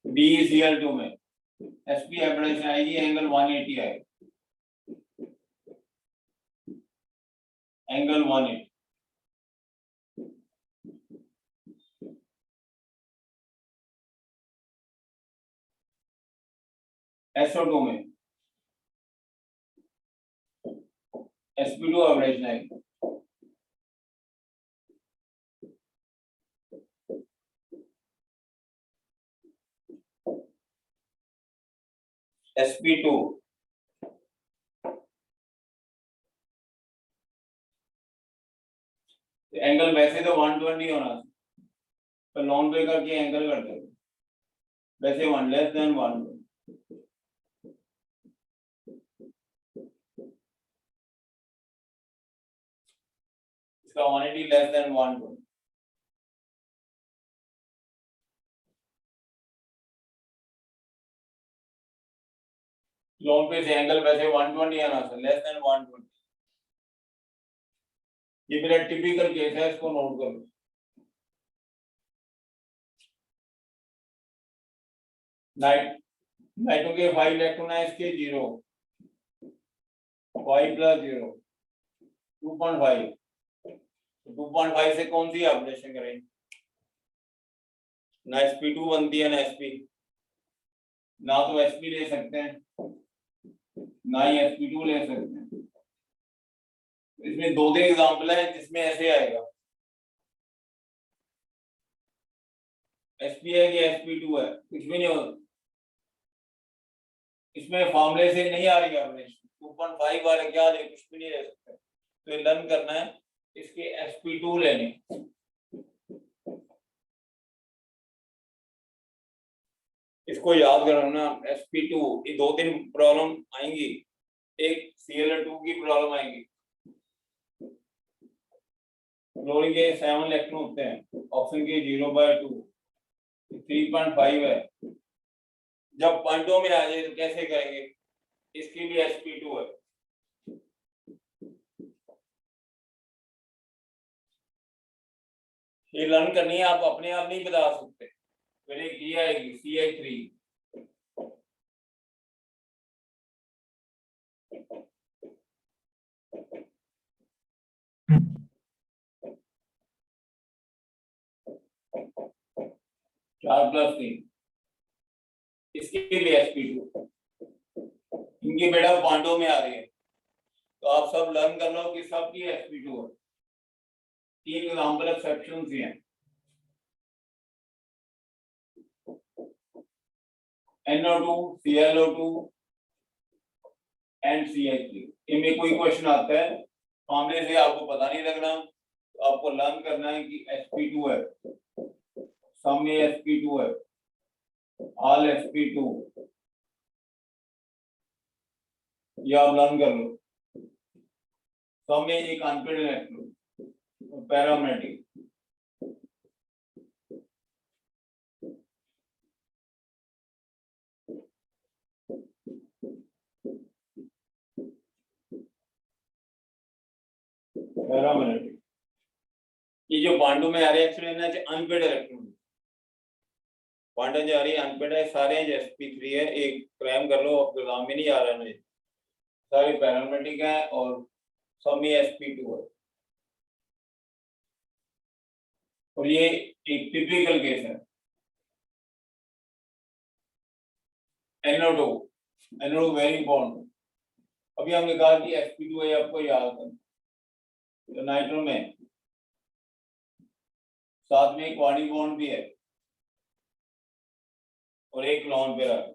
BCl2 में SP एवरेज आएगी, एंगल 180 आएगा, एंगल 180। SO2 में sp2 एवरेज आएगी, sp2 एंगल वैसे तो 120 होना, पर लॉन्ग पे करके एंगल कर दो, वैसे 1 लेस देन 1, इसका 180 लेस देन 120। लॉन्ग पे से एंगल वैसे 120 आना था, लेस देन 120। ये मेरा टिपिकल केस है, इसको नोट कर लो। नाइट्रो के 5 इलेक्ट्रॉन है, इसके 0, 5 + 0 2.5, 2.5 से कौन सी ऑपरेशन करेंगे? ना sp2 बनती है ना sp, ना तो sp ले सकते हैं ना ही sp2 ले सकते हैं। इसमें 2 एग्जांपल है जिसमें ऐसे आएगा, sp है कि sp2 है, कुछ भी नहीं होता, इसमें फॉर्मूले से नहीं आ रही ऑपरेशन, 2.5 वाले क्या दे, कुछ भी नहीं दे सकते। तो ये लर्न करना है, इसके sp2 लेने। इसको याद करना sp2, ये 2-3 प्रॉब्लम आएंगी, एक Cl2 की प्रॉब्लम आएगी। क्लोरीन के 7 इलेक्ट्रॉन होते हैं, ऑक्सीजन के 0/2, 3.5 है। जब पॉइंटों में आ जाए तो कैसे करेंगे, इसकी भी sp2 है। ये लर्न करनी है, आप अपने आप नहीं बता सकते। पहले की आएगी CH3, चार प्लस 3, इसकी भी sp2। इनकी बेटा पॉइंटों में आ रही है, तो आप सब लर्न कर लो कि सबकी sp2 है। 3 एग्जांपल एक्सेप्शंस हैं, NO2, ClO2 एंड CH3। इनमें कोई क्वेश्चन आता है, मामले से आपको पता नहीं लगना, तो आपको लर्न करना है कि sp2 है, सम में sp2 है, ऑल sp2, ये आप लर्न कर लो। सम में एक अनपेड इलेक्ट्रॉन, पैरामेग्नेटिक। पैरामेग्नेटिक, ये जो बांडों में आ रहे हैं एक्चुअली ना अनपेड इलेक्ट्रॉन, बांडा जो आ रही है अनपेड है, सारे sp3 है। एक क्रैम कर लो, एग्जाम में नहीं आ रहा है, सारे पैरामेग्नेटिक है और सब में sp2 है। और ये एक टिपिकल केस है। NO2 very important. अभी हमने कहा कि sp2 है, आपको याद है। तो नाइट्रो में साथ में एक वाणी बॉन्ड भी है और एक लॉन पेयर है।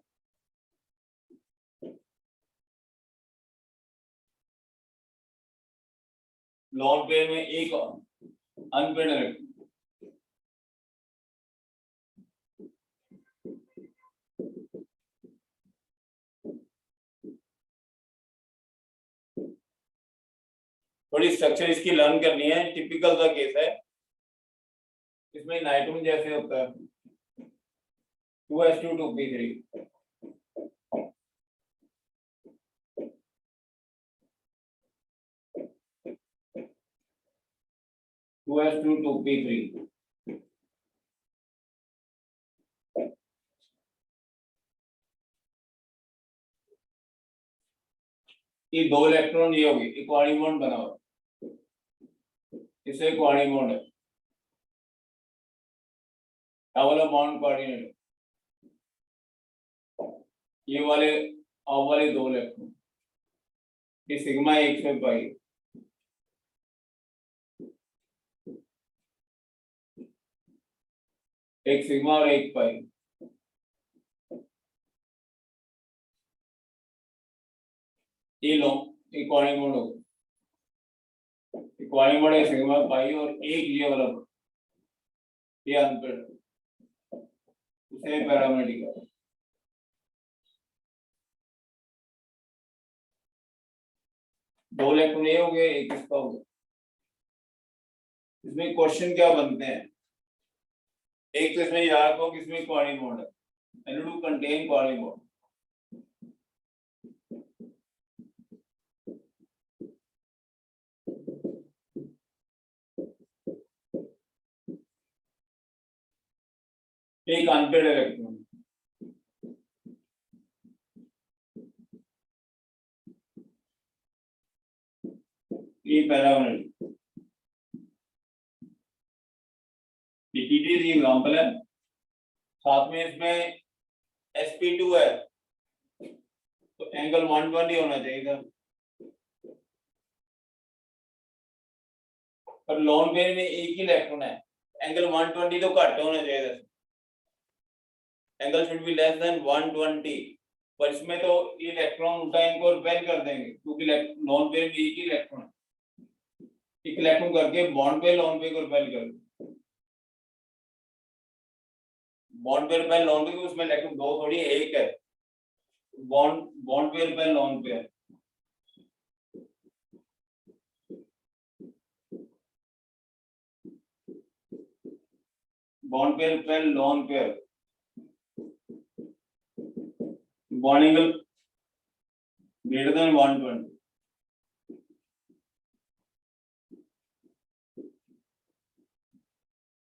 लॉन पेयर में एक अनपेड इलेक्ट्रॉन, थोड़ी स्ट्रक्चर इसकी लर्न करनी है। टिपिकल सा केस है, इसमें नाइट्रोजन जैसे होता है 2s2 2p3, ये 2 इलेक्ट्रॉन ये होगी, इक्वानी बॉन्ड बना हुआ, इसे इक्वानी बॉन्ड है, वाला बॉन्ड कोऑर्डिनेट। ये वाले आप वाले 2 इलेक्ट्रॉन, ये सिग्मा 1 से पाई, एक सिग्मा और एक पाई। ये लो इक्वानी बॉन्ड होगा, इक्वानी बॉन्ड है सिग्मा पाई और एक ये वाला ये अनपेड, उसे पैरामेग्नेटिक है। दो इलेक्ट्रॉन ये हो गए, एक इसका हो गया। इसमें क्वेश्चन क्या बनते हैं, एक तो इसमें याद रखो कि इसमें क्वानी बॉन्ड है, NO2 कंटेन क्वानी बॉन्ड। एक अनपेड इलेक्ट्रॉन, ये पैरामेग्नेटिक। ये एग्जांपल है, साथ में इसमें sp2 है, तो एंगल 120 होना चाहिए था, पर लॉन पेयर में एक ही इलेक्ट्रॉन है, एंगल 120 तो घट होना चाहिए था, angle should be less than 120। पर इसमें तो इलेक्ट्रॉन उल्टा इनको रिपेल कर देंगे क्योंकि नॉन पेयर में एक ही इलेक्ट्रॉन, एक इलेक्ट्रॉन करके बॉन्ड पे लोन पे को रिपेल कर दो। बॉन्ड पे रिपेल लोन पे, उसमें इलेक्ट्रॉन दो थोड़ी एक है, बॉन्ड बॉन्ड पे रिपेल लोन पे है। Bond pair repel lone pair, bond angle greater than 120।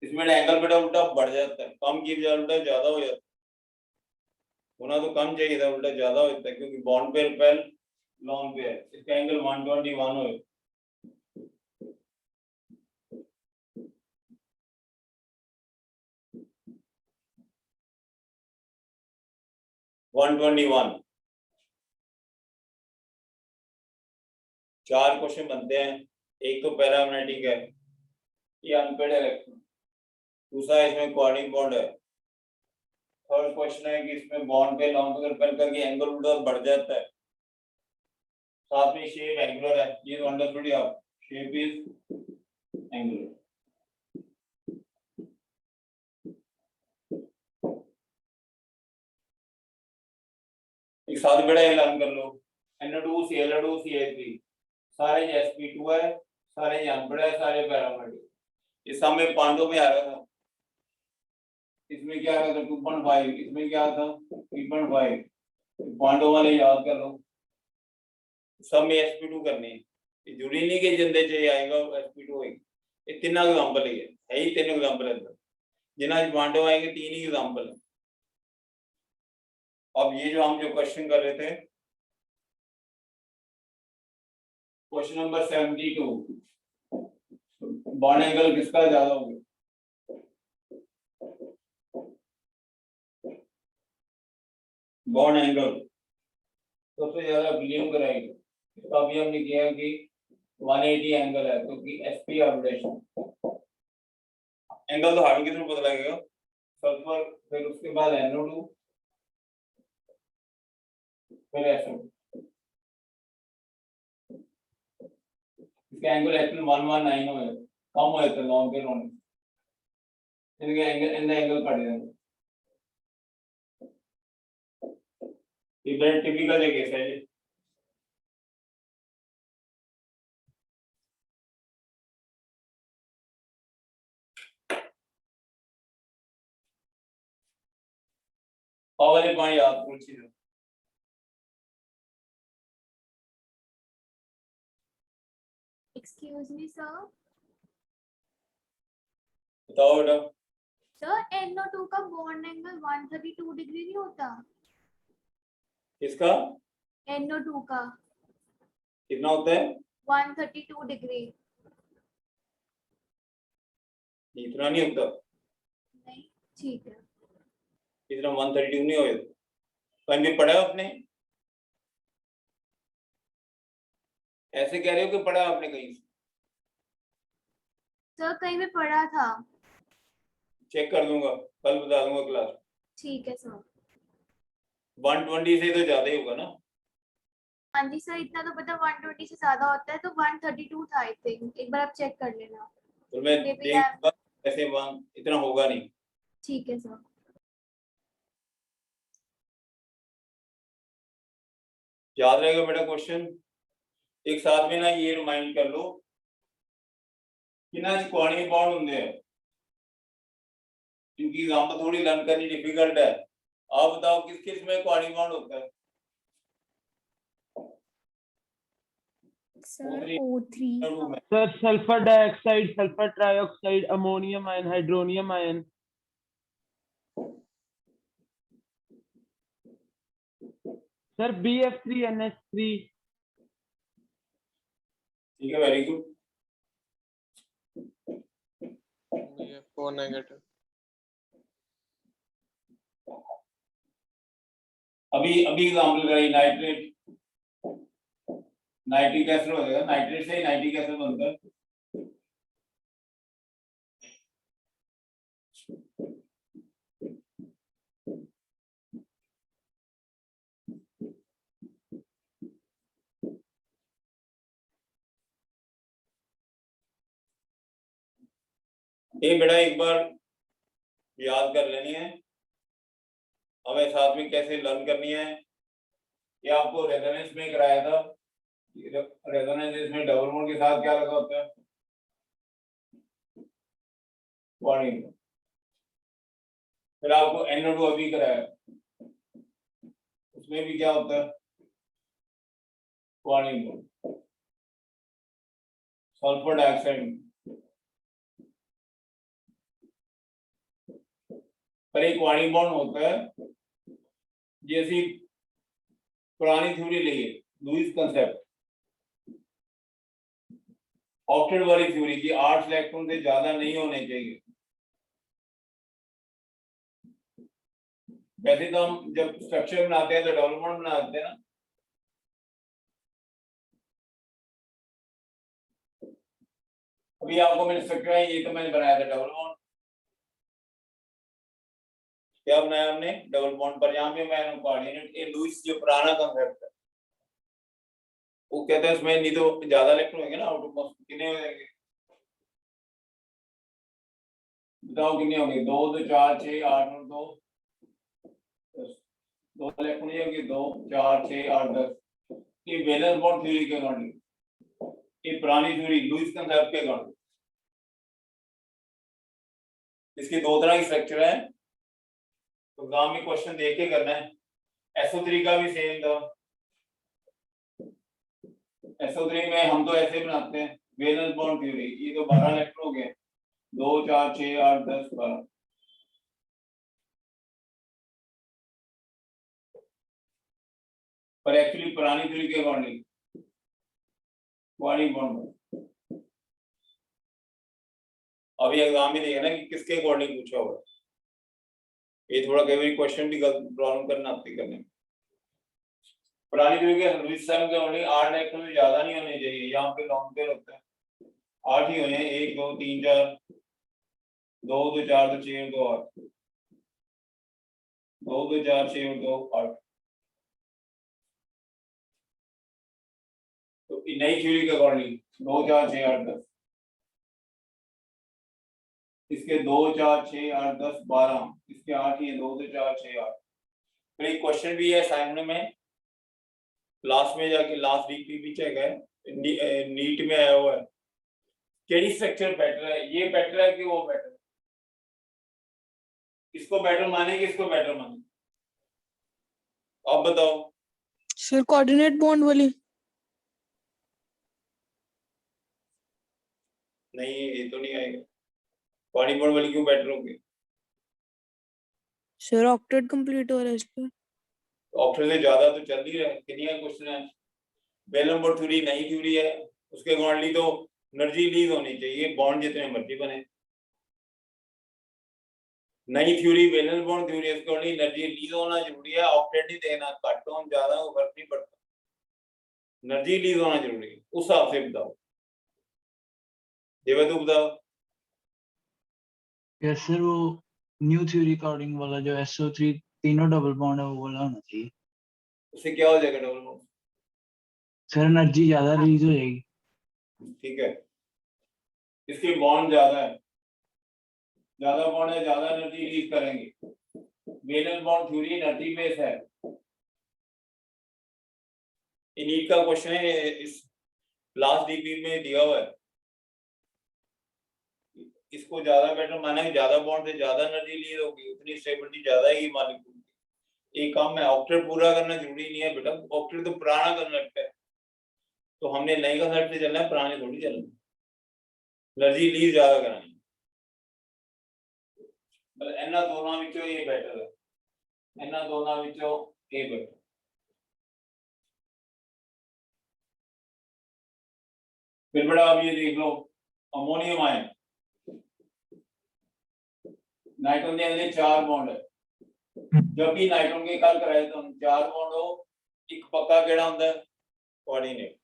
इसमें एंगल बेटा उल्टा बढ़ जाता है, कम की बजाय उल्टा ज्यादा हो जाता है। होना तो कम चाहिए था, उल्टा ज्यादा होता है क्योंकि bond pair repel lone pair, इसका एंगल 121 हो। 121। 4 क्वेश्चन बनते हैं, एक तो पैरामैग्नेटिक है, ये अनपेड इलेक्ट्रॉन, दूसरा इसमें कोऑर्डिनेट बॉन्ड है, थर्ड क्वेश्चन है कि इसमें बॉन्ड पे लॉन्ग पे रिपेल करके एंगल उल्टा बढ़ जाता है, साथ में शेप एंगुलर है, ये तो अंडरस्टूड आप, शेप इज एंगुलर। एक साथ बड़ा ऐलान कर लो, NO2 Cl2 CH3 सारे sp2 है, सारे अनपेड है, सारे पैरामैग्नेटिक। इस सब में पांडव में आ रहा था, इसमें क्या आ रहा था 2.5, इसमें क्या था 3.5, पांडव वाले याद कर लो। सब में sp2 करनी है, ये जरूरी नहीं कि जिंदे चाहिए आएगा sp2 होएगी। ये तीन एग्जांपल है ही तीन एग्जांपल है, जिन्ना पांडव आएंगे 3 ही एग्जांपल है। अब ये जो हम जो क्वेश्चन कर रहे थे, क्वेश्चन नंबर 72, बॉन्ड एंगल किसका ज्यादा होगा? बॉन्ड एंगल सबसे ज्यादा बिलीव कराएगी, इसका भी हमने किया कि 180 एंगल है क्योंकि sp ऑर्बिटेशन एंगल तो हार्ड की तरफ पता लगेगा, सल्फर फिर उसके बाद NO2 फिर SO, इसका एंगल एक्चुअली 119 हो है, कम हो जाता है लॉन्ग के होने, इनके एंगल कट जाएंगे। ये बड़ा टिपिकल है केस है ये। वाले पॉइंट याद कौन सी है? Excuse me, sir. बताओ बेटा। Sir, NO2 का बॉन्ड एंगल 132 डिग्री नहीं होता? किसका? NO2 का कितना होता है? 132 डिग्री। इतना नहीं होता, नहीं, ठीक है। इतना 132 नहीं होता, कहीं भी पढ़ा है आपने? ऐसे कह रहे हो कि पढ़ा आपने कहीं से? सर कहीं पे पढ़ा था। चेक कर दूंगा, कल बता दूंगा क्लास। ठीक है सर। 120 से तो ज्यादा ही होगा ना? हाँ जी सर, इतना तो पता 120 से ज्यादा होता है, तो 132 था आई थिंक, एक बार आप चेक कर लेना। तो मैं Maybe देखूंगा, ऐसे इतना होगा नहीं। ठीक है सर। याद रहेगा बेटा क्वेश्चन, एक साथ में ना ये रिमाइंड कर लो कि ना कोऑर्डिनेट बॉन्ड होंगे हैं, इनकी एग्जांपल थोड़ी लर्न करनी डिफिकल्ट है। आप बताओ किस किस में कोऑर्डिनेट बॉन्ड होता है? Sir O3 sir sulphur dioxide, sulphur trioxide, ammonium ion, hydronium ion. Sir BF3NH3। ठीक है, वेरी गुड। BF4 negative. अभी एग्जांपल करें, नाइट्रेट, नाइट्रिक एसिड हो जाएगा, नाइट्रेट से ही नाइट्रिक एसिड बनता है। ये बेटा एक बार याद कर लेनी है, हमें साथ में कैसे लर्न करनी है। ये आपको रेजोनेंस में कराया था, रेजोनेंस इसमें डबल बॉन्ड के साथ क्या लगा होता है, वार्निंग। फिर आपको NO2 अभी कराया, उसमें भी क्या होता है, वार्निंग। सल्फर डाइऑक्साइड पर एक वार्निंग बॉन्ड होता है, जैसी पुरानी थ्योरी ली है लुईस कंसेप्ट, ऑक्टेट वाली थ्योरी की 8 इलेक्ट्रॉन से ज्यादा नहीं होने चाहिए। वैसे तो हम जब स्ट्रक्चर बनाते हैं तो डबल बॉन्ड बनाते हैं ना, अभी आपको मैंने स्ट्रक्चर है, ये तो मैंने बनाया था डबल बॉन्ड। क्या बनाया हमने, डबल बॉन्ड पर। यहाँ पे मैंने कोऑर्डिनेट, ये लुईस जो पुराना कंसेप्ट है, वो कहते हैं उसमें नहीं तो ज्यादा इलेक्ट्रॉन होंगे ना, आउट ऑफ मोस्ट कितने हो जाएंगे, बताओ कितने होंगे, 2 2 4 6 8 और 2 2 इलेक्ट्रॉन होंगे, 2 4 6 8 10। ये वैलेंस बॉन्ड थ्योरी के अकॉर्डिंग, ये पुरानी थ्योरी लुईस कंसेप्ट के अकॉर्डिंग। इसके दो तरह की स्ट्रक्चर है, तो एग्जाम में क्वेश्चन देख के करना है। SO3 का भी सेम था, SO3 में हम तो ऐसे बनाते हैं वैलेंस बॉन्ड थ्योरी। ये तो 12 इलेक्ट्रॉन हो गए, 2 4 6 8 10 12। पर एक्चुअली पुरानी थ्योरी के अकॉर्डिंग वार्निंग बॉन्ड। अभी एग्जाम में देखना कि किसके अकॉर्डिंग पूछा होगा, ये थोड़ा कई बार क्वेश्चन भी प्रॉब्लम करना आती करने में। पुरानी थ्योरी के लुईस के अकॉर्डिंग 8 इलेक्ट्रॉन से ज्यादा नहीं होने चाहिए। यहाँ पे लॉन्ग पेयर होता है, 8 ही होने, 1 2 3 4 2 2 4 2 6 2 8 2 2 4 6 2 8। तो नई थ्योरी के अकॉर्डिंग 2 4 6 8 10, इसके 2 4 6 8 10 12, इसके 8 ही है, 2 2 4 6 8। फिर एक क्वेश्चन भी है असाइनमेंट में, लास्ट में जाके लास्ट वीक भी चेक है, नीट में आया हुआ है, केडी स्ट्रक्चर बेटर है, ये बेटर है कि वो बेटर है, इसको बेटर माने कि इसको बेटर माने, आप बताओ। सर कोऑर्डिनेट बॉन्ड वाली। नहीं ये तो नहीं आएगा, बॉडी बॉन्ड वाली क्यों बेटर होगी, सर ऑक्टेट कंप्लीट हो रहा है इस पे। ऑक्टेट से ज्यादा तो चल ही रहा है। कितनी क्वेश्चन है, वैलेंस बॉन्ड थ्योरी नई थ्योरी है, उसके अकॉर्डिंग तो एनर्जी रिलीज होनी चाहिए, बॉन्ड जितने मर्जी बने। नई थ्योरी वैलेंस बॉन्ड थ्योरी, इसके अकॉर्डिंग एनर्जी रिलीज होना जरूरी है, ऑक्टेट नहीं देना, घट हो ज्यादा हो फर्क नहीं पड़ता, एनर्जी रिलीज होना जरूरी है। उस हिसाब से बताओ, देवा तू बताओ। यस सर, वो न्यू थ्योरी अकॉर्डिंग वाला जो SO3 तीनों डबल बॉन्ड है वो वाला होना चाहिए। उससे क्या हो जाएगा डबल बॉन्ड, सर एनर्जी ज्यादा रिलीज हो जाएगी। ठीक है, इसके बॉन्ड ज्यादा है, ज्यादा बॉन्ड है, ज्यादा एनर्जी रिलीज करेंगे। Valence bond theory energy base है। नीट का क्वेश्चन है, इस लास्ट डीपी में दिया हुआ है, इसको ज्यादा बेटर माना है, ज्यादा बॉन्ड से ज्यादा एनर्जी रिलीज होगी, उतनी स्टेबिलिटी ज्यादा ही मॉलिक्यूल की। एक काम है, ऑक्टेट पूरा करना जरूरी नहीं है बेटा, ऑक्टेट तो पुराना कंसेप्ट है, तो हमने नए कंसेप्ट से चलना है, पुराने थोड़ी चलना है, एनर्जी रिलीज ज्यादा करानी है। मतलब ਇਹਨਾਂ ਦੋਨਾਂ ਵਿੱਚੋਂ ਇਹ बेटर है, ਇਹਨਾਂ ਦੋਨਾਂ ਵਿੱਚੋਂ ਇਹ बेटर। फिर बड़ा आप ये देख लो, अमोनियम आयन, नाइट्रोजन के अंदर 4 बॉन्ड है। जब भी नाइट्रोजन के कल कराए तो 4 बॉन्ड हो, एक पक्का केड़ा होता है, कोऑर्डिनेट।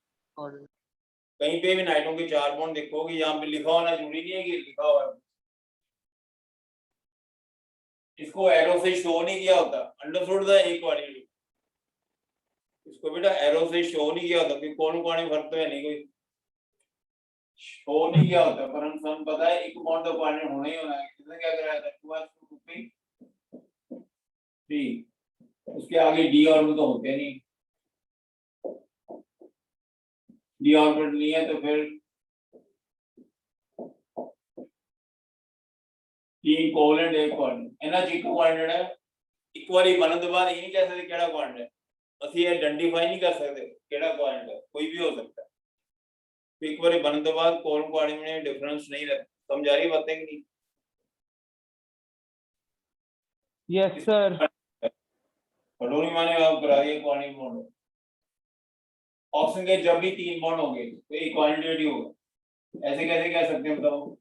कहीं पे भी नाइट्रोजन के 4 बॉन्ड देखोगे, यहाँ पे लिखा होना जरूरी नहीं है कि लिखा हुआ है, इसको एरो से शो नहीं किया होता, अंडरस्टूड था एक कोऑर्डिनेट, इसको बेटा एरो से शो नहीं किया होता कि कौन में फर्क तो है नहीं कोई। शो नहीं क्या होता, पर हम सब पता है एक बॉन्ड तो कोऑर्डिनेट होना ही होना है। किसने क्या कराया था, 2s2p 3, उसके आगे डी ऑर्बिटल तो होते नहीं, डी ऑर्बिटल नहीं है तो फिर तीन कोवलेंट एक कोऑर्डिनेट एनर्जी एक कोऑर्डिनेट है। एक बारी बनने के बाद ये नहीं कह सकते केड़ा कोऑर्डिनेट है, ਅਸੀਂ ਆਇਡੈਂਟੀਫਾਈ नहीं कर सकते केड़ा कोऑर्डिनेट है, कोई भी हो सकता है। तो एक बारी बनने के बाद कोऑर्डिनेट कोऑर्डिनेट में डिफरेंस नहीं रहता। समझ आ रही बातें कि नहीं? Yes sir. पटोरी माने आप करा दिए कोऑर्डिनेट बॉन्ड। ऑक्सीजन के जब भी तीन बॉन्ड होंगे तो एक क्वांटिटी होगा, ऐसे कैसे कह सकते हैं बताओ?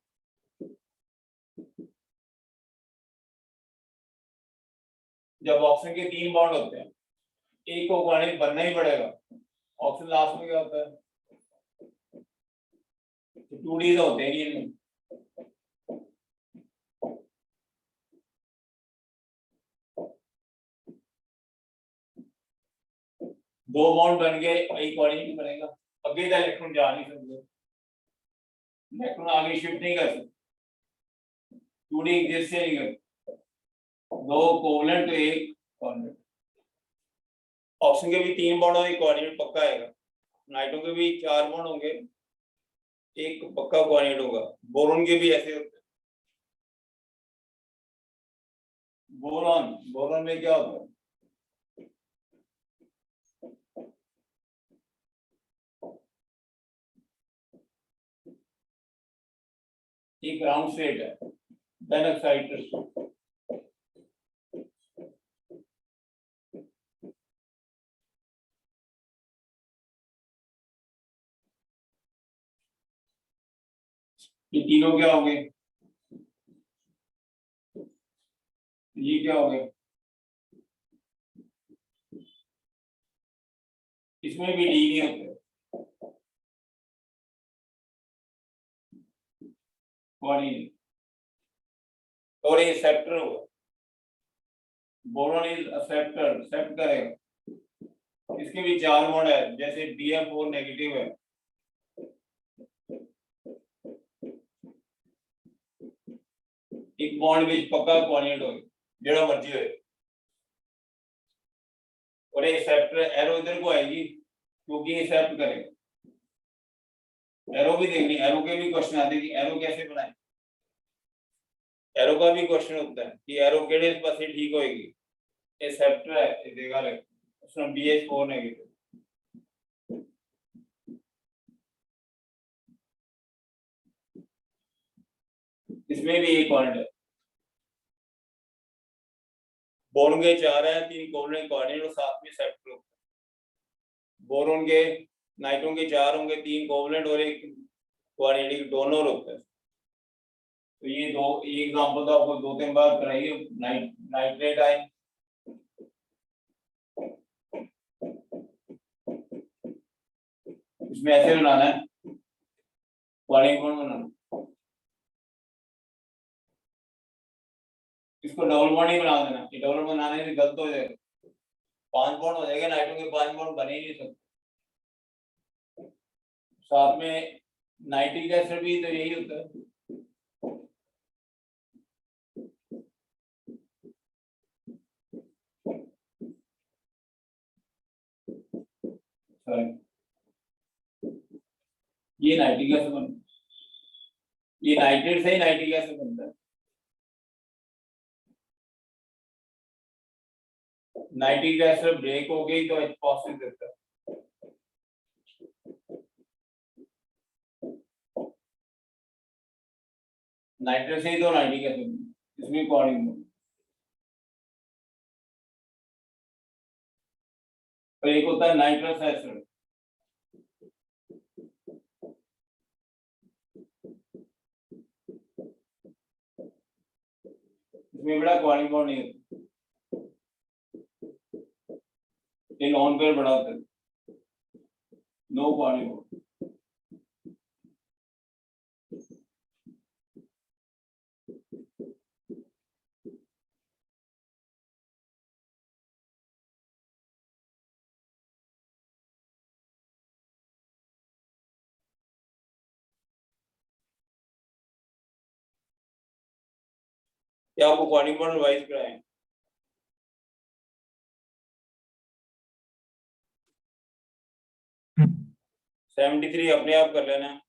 जब ऑक्सीजन के तीन बॉन्ड होते हैं एक को क्वांटिटी बनना ही पड़ेगा। ऑक्सीजन लास्ट में क्या होता है, तो 2D तो होते हैं इनमें। दो बॉन्ड बन गए एक क्वांटिटी बनेगा, आगे का इलेक्ट्रॉन जा नहीं सकते, इलेक्ट्रॉन आगे शिफ्ट नहीं कर सकते, 2D एग्जिस्ट से नहीं करते। दो कोवलेंट तो एक कोऑर्डिनेट। ऑक्सीजन के भी तीन बॉन्ड और एक कोऑर्डिनेट पक्का आएगा। नाइट्रोजन के भी चार बॉन्ड होंगे, एक पक्का कोऑर्डिनेट होगा। बोरॉन के भी ऐसे होते हैं। बोरॉन, बोरॉन में क्या होता है, एक ग्राउंड स्टेट है, देन एक्साइटेड। ये तीनों क्या हो गए, ये क्या हो गए, इसमें भी डी नहीं होते, कोऑर्डिनेट। और ये एक्सेप्टर होगा, बोरॉन इज एक्सेप्टर, एक्सेप्ट करेगा। इसके भी चार बॉन्ड है, जैसे Br4 नेगेटिव है, एक बॉन्ड विच पक्का कोऑर्डिनेट होए जेड़ा मर्जी होए। और ये एक्सेप्टर एरो इधर को आएगी क्योंकि ये एक्सेप्ट करेगा। एरो भी देखनी, एरो के भी क्वेश्चन आते हैं कि एरो कैसे बनाए। एरो का भी क्वेश्चन होता है कि एरो केड़े पासे ठीक होएगी। एक्सेप्टर है ये देगा ले, उसमें BH4 नेगेटिव। इसमें भी एक पॉइंट है, बोरॉन के चार है, तीन कोवलेंट कोऑर्डिनेट और साथ में एक्सेप्टर होता है। बोरॉन के नाइट्रोजन के चार होंगे, तीन कोवलेंट और एक कोऑर्डिनेट डोनर होता है। तो ये दो, ये एग्जांपल तो आपको दो तीन बार कराइए। नाइट्रेट आयन, इसमें ऐसे बनाना है, कोऑर्डिनेट बॉन्ड बनाना। इसको डबल बॉन्ड ही बना देना, ये डबल बनाने से गलत हो जाएगा, 5 बॉन्ड हो जाएगा। नाइट्रोजन के 5 बॉन्ड बने ही नहीं सकते। साथ में नाइट्रिक एसिड भी तो यही होता है। सॉरी, ये नाइट्रिक एसिड बनता है, ये नाइट्रेट से ही नाइट्रिक एसिड बनता है। नाइट्रिक एसिड ब्रेक हो गई तो H पॉजिटिव देता है। नाइट्रेट से ही तो नाइट्रिक एसिड, इसमें कोऑर्डिनेट। और एक होता है नाइट्रस एसिड, इसमें बड़ा कोऑर्डिनेट बॉन्ड नहीं होता, ये लॉन पेयर बड़ा होता है, नो कोऑर्डिनेट बॉन्ड। या आपको कॉर्डिंग बॉन्ड रिवाइज कराएं? हम्म। 73 अपने आप कर लेना।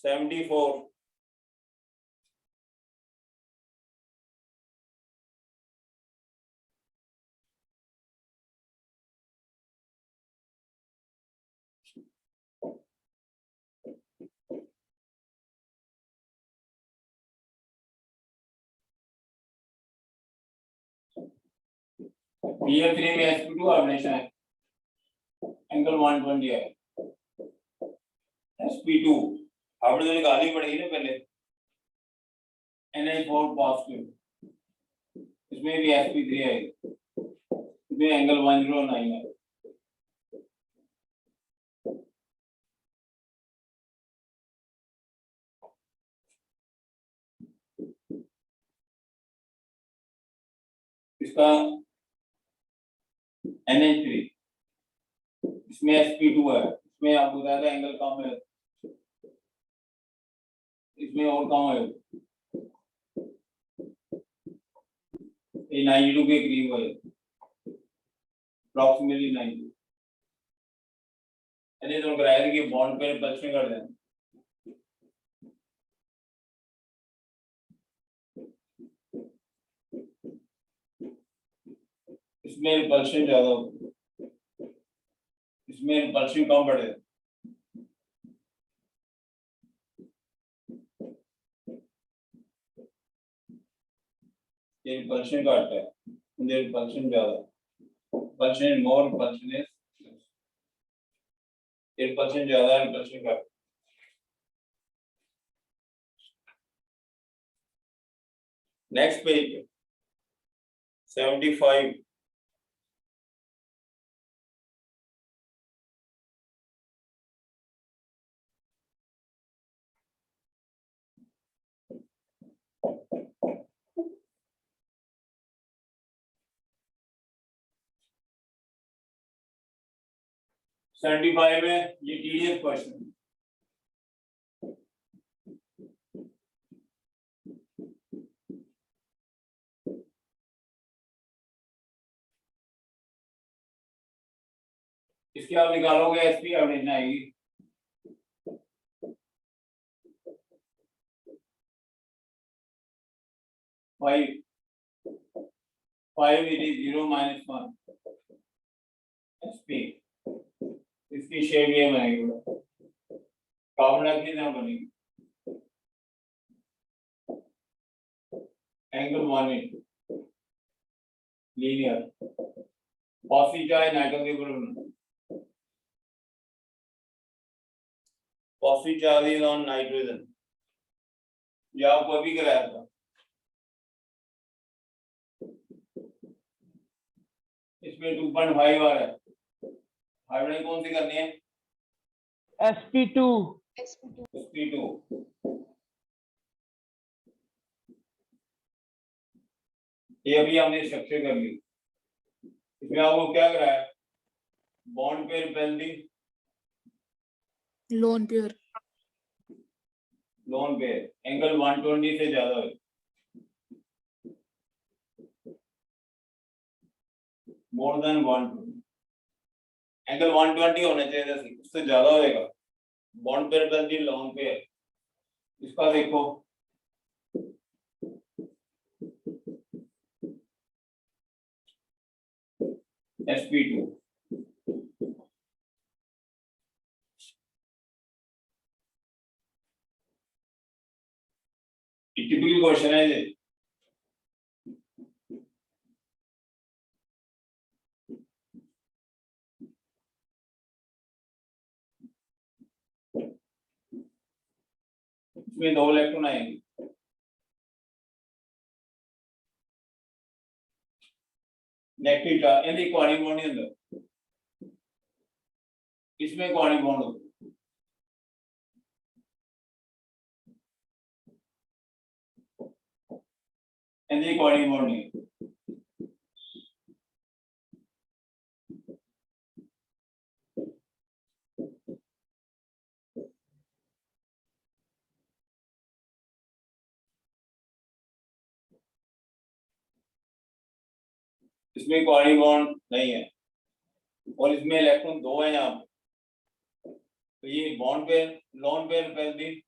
74 BF3 में sp2 ऑर्डिनेशन है, एंगल 120 है। sp2 आपने तो निकालनी पड़ेगी ना पहले। Na4 पॉजिटिव, इसमें भी sp3 है, इसमें एंगल 109 है। इसका NH3, इसमें sp2 है, इसमें आपको बताया था एंगल कम है, इसमें और कम है, ये 92 के करीब है, अप्रॉक्सीमेटली 90। यानी तो कराया था कि बॉन्ड पे रिपल्शन कर दें। इसमें रिपल्शन ज्यादा होती है, इसमें रिपल्शन कम बढ़े। ये रिपल्शन घट है, ये रिपल्शन ज्यादा, रिपल्शन मोर, रिपल्शन इज, ये रिपल्शन ज्यादा, रिपल्शन घट। नेक्स्ट पेज 75 75 में ये टीडीएस क्वेश्चन, इसके आप निकालोगे एसपी एवरेज आएगी। फाइव इट इज 0 - 1 एसपी, इसकी शेप ये बनेगी, कार्बन की तरह बनेगी, एंगल 180 लीनियर, पॉसी चाहे नाइट्रोजन के ऊपर, posse charge is on nitrogen, ये आपको अभी कराया था। इसमें 2.5 आ रहा है, हाइड्रोजन कौन सी करनी है? sp2 sp2। ये अभी हमने स्ट्रक्चर कर ली, इसमें आपको क्या कराया? Bond pair penalty, lone pair, lone pair, angle 120 से ज्यादा है, मोर देन 120, एंगल 120 होना चाहिए था, उससे ज्यादा होएगा bond pair penalty lone pair. इसका देखो sp2, टिपिकल क्वेश्चन है ये। इसमें 2 इलेक्ट्रॉन आएंगे, नेगेटिव चार्ज, यानी क्वाड्रिक बॉन्ड के अंदर, इसमें क्वाड्रिक बॉन्ड होता है, यानी क्वाड्रिक बॉन्ड नहीं है। इसमें कोऑर्डिनेट बॉन्ड नहीं है और इसमें इलेक्ट्रॉन 2 है यहाँ पे, तो ये बॉन्ड पेयर लोन पेयर पहल दी।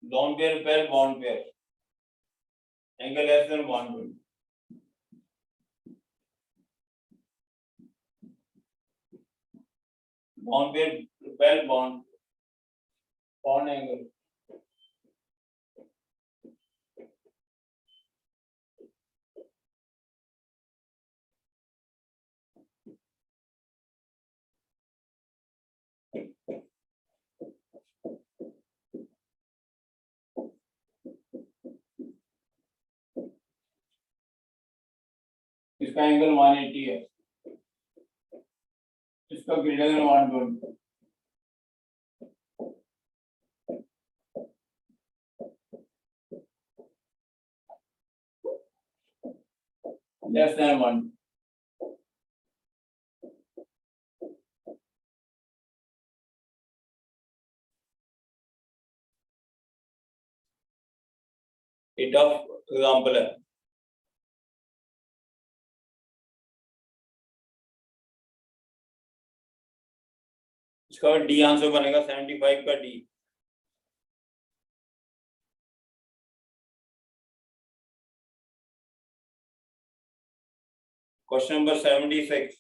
Lone pair pair bond pair angle less than 120। Bond pair pair bond angle इसका एंगल 180 है, इसका ग्रेटर देन 120। Less than 1। ये टफ एग्जांपल है। इसका डी आंसर बनेगा 75 का डी। Question number 76।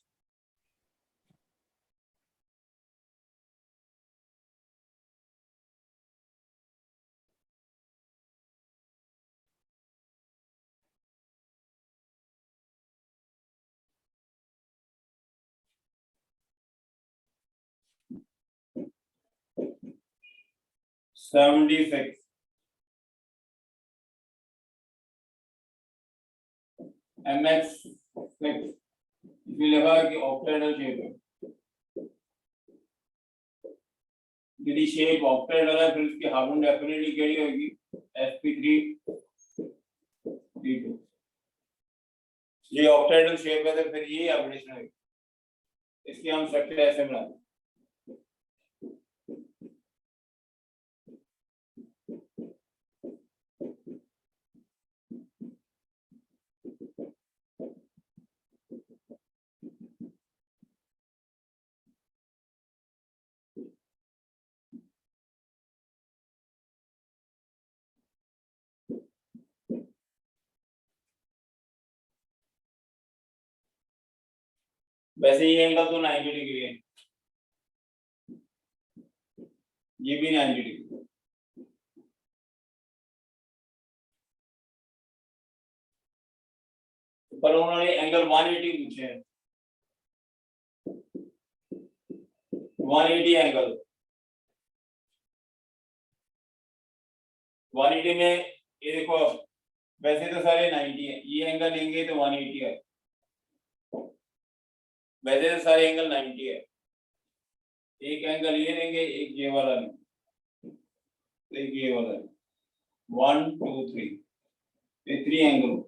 MX 6 इसमें लगा कि ऑक्टेडल शेप है, यदि शेप ऑक्टेडल है फिर उसकी हार्मोन डेफिनेटली क्या होगी sp3 ये ऑक्टेडल शेप है तो फिर ये एब्रेशन होगी। इसकी हम स्ट्रक्चर ऐसे बनाते हैं। वैसे ये एंगल तो 90 डिग्री है, ये भी 90 डिग्री। पर उन्होंने एंगल 180 पूछे हैं, 180 एंगल 180 में ये देखो, वैसे तो सारे 90 है, ये एंगल लेंगे तो 180 है, वैसे तो सारे एंगल 90 है। एक एंगल ये लेंगे, एक ये वाला लेंगे, एक ये वाला लेंगे, 1 2 3 ये 3 angle.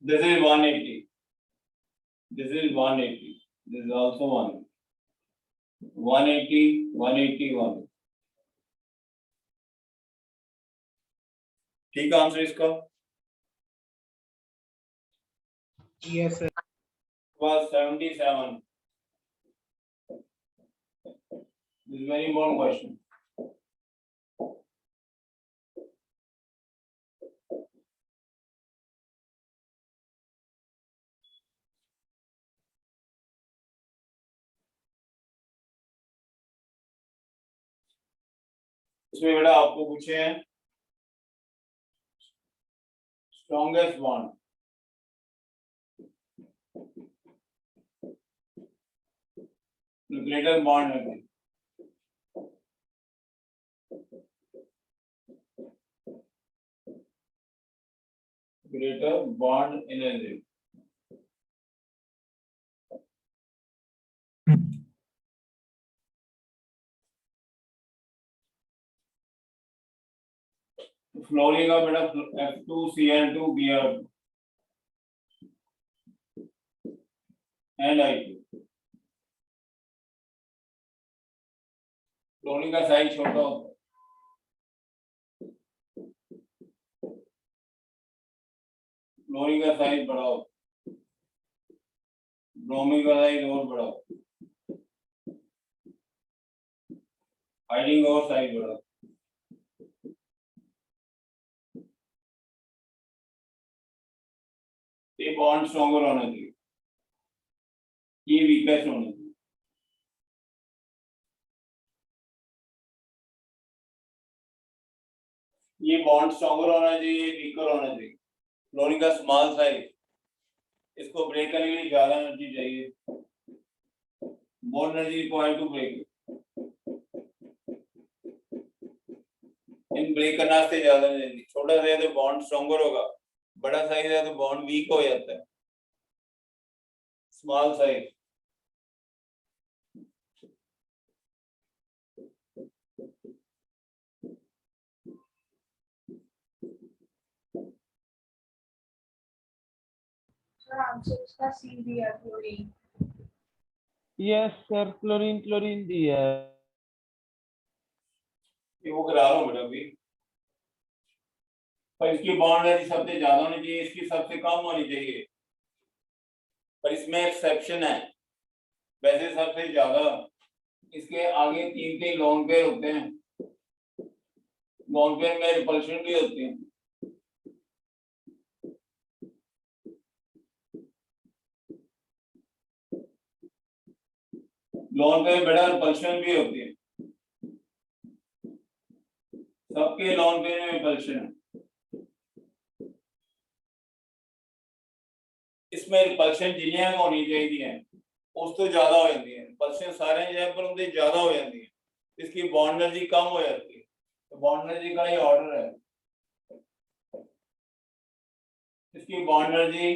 This is 180. This is 180. This is also 180, 180, 180. ठीक है आंसर इसका? Yes sir. Was 77. This is very important question. इसमें बेटा आपको पूछे हैं स्ट्रॉन्गेस्ट बॉन्ड, ग्रेटर बॉन्ड है, bond energy. Fluorine का बेटा F2Cl2 Br NI2। फ्लोरीन का साइज छोटा होता है, फ्लोरीन का साइज बड़ा होता है, ब्रोमीन का साइज और बड़ा होता है, आयोडीन और साइज बड़ा होता है। ये बॉन्ड स्ट्रॉन्गर होना चाहिए, ये वीकेस्ट होना चाहिए। ये बॉन्ड स्ट्रॉन्गर होना चाहिए, वीकर होना चाहिए। फ्लोरीन का स्मॉल साइज, इसको ब्रेक करने के लिए ज्यादा एनर्जी चाहिए, more energy required to break. इन ब्रेक करना से ज्यादा एनर्जी, छोटा साइज है तो बॉन्ड स्ट्रॉन्गर होगा, बड़ा साइज है तो बॉन्ड वीक हो जाता है। स्मॉल साइज सर आंसर इसका सी दिया chlorine. Yes sir, chlorine chlorine दिया है। ये वो करा रहा हूँ बेटा अभी, पर इसकी बॉन्ड एनर्जी सबसे ज्यादा होनी चाहिए, इसकी सबसे कम होनी चाहिए, पर इसमें एक्सेप्शन है। वैसे सबसे ज्यादा इसके आगे 3 लोन पेयर होते हैं, लोन पेयर में रिपल्शन भी होती है। लोन पेयर बेटा रिपल्शन भी होती है, सबके लोन पेयर में रिपल्शन है। इसमें रिपल्शन जिन्नियां होनी चाहिए उस तो ज्यादा हो जाती है, रिपल्शन सारे जगह पर उनसे ज्यादा हो जाती है, इसकी बॉन्ड एनर्जी कम हो जाती है। तो बॉन्ड एनर्जी का ये ऑर्डर है, इसकी बॉन्ड एनर्जी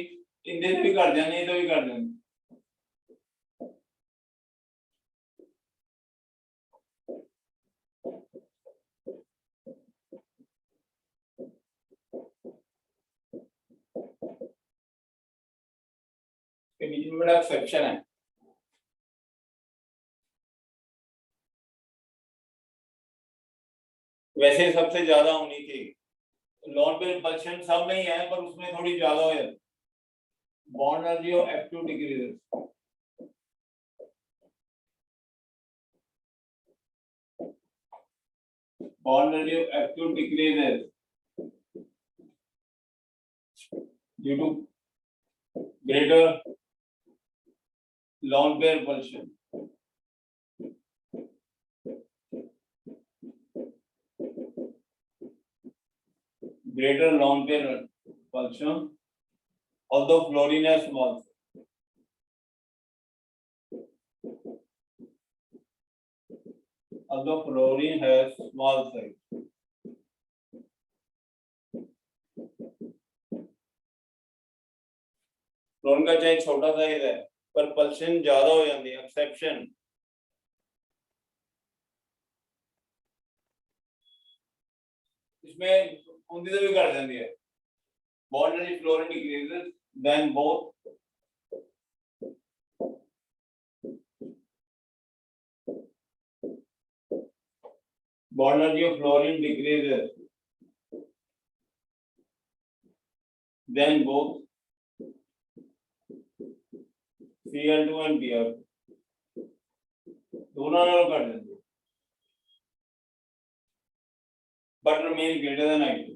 इंदे से भी घट जानी है, तो भी घट जानी। के बीच में बड़ा एक्सेप्शन है। वैसे सबसे ज्यादा होनी चाहिए, लॉन पे रिपल्शन सब में ही है, पर उसमें थोड़ी ज्यादा हो जाती है। Bond energy of F2 decreases, bond energy of F2 decreases due to greater lone pair repulsion. Greater lone pair repulsion, although fluorine has small. Although fluorine has small size. Fluorine का चाहे छोटा साइज है, पर पल्शन ज्यादा हो जाती है, एक्सेप्शन। इसमें उनकी से भी कर देती है। Bond energy fluorine decreases, then both bond energy of fluorine decreases, then both Cl2 and Br दोनों नालों कर देंगे, but remain greater than I2.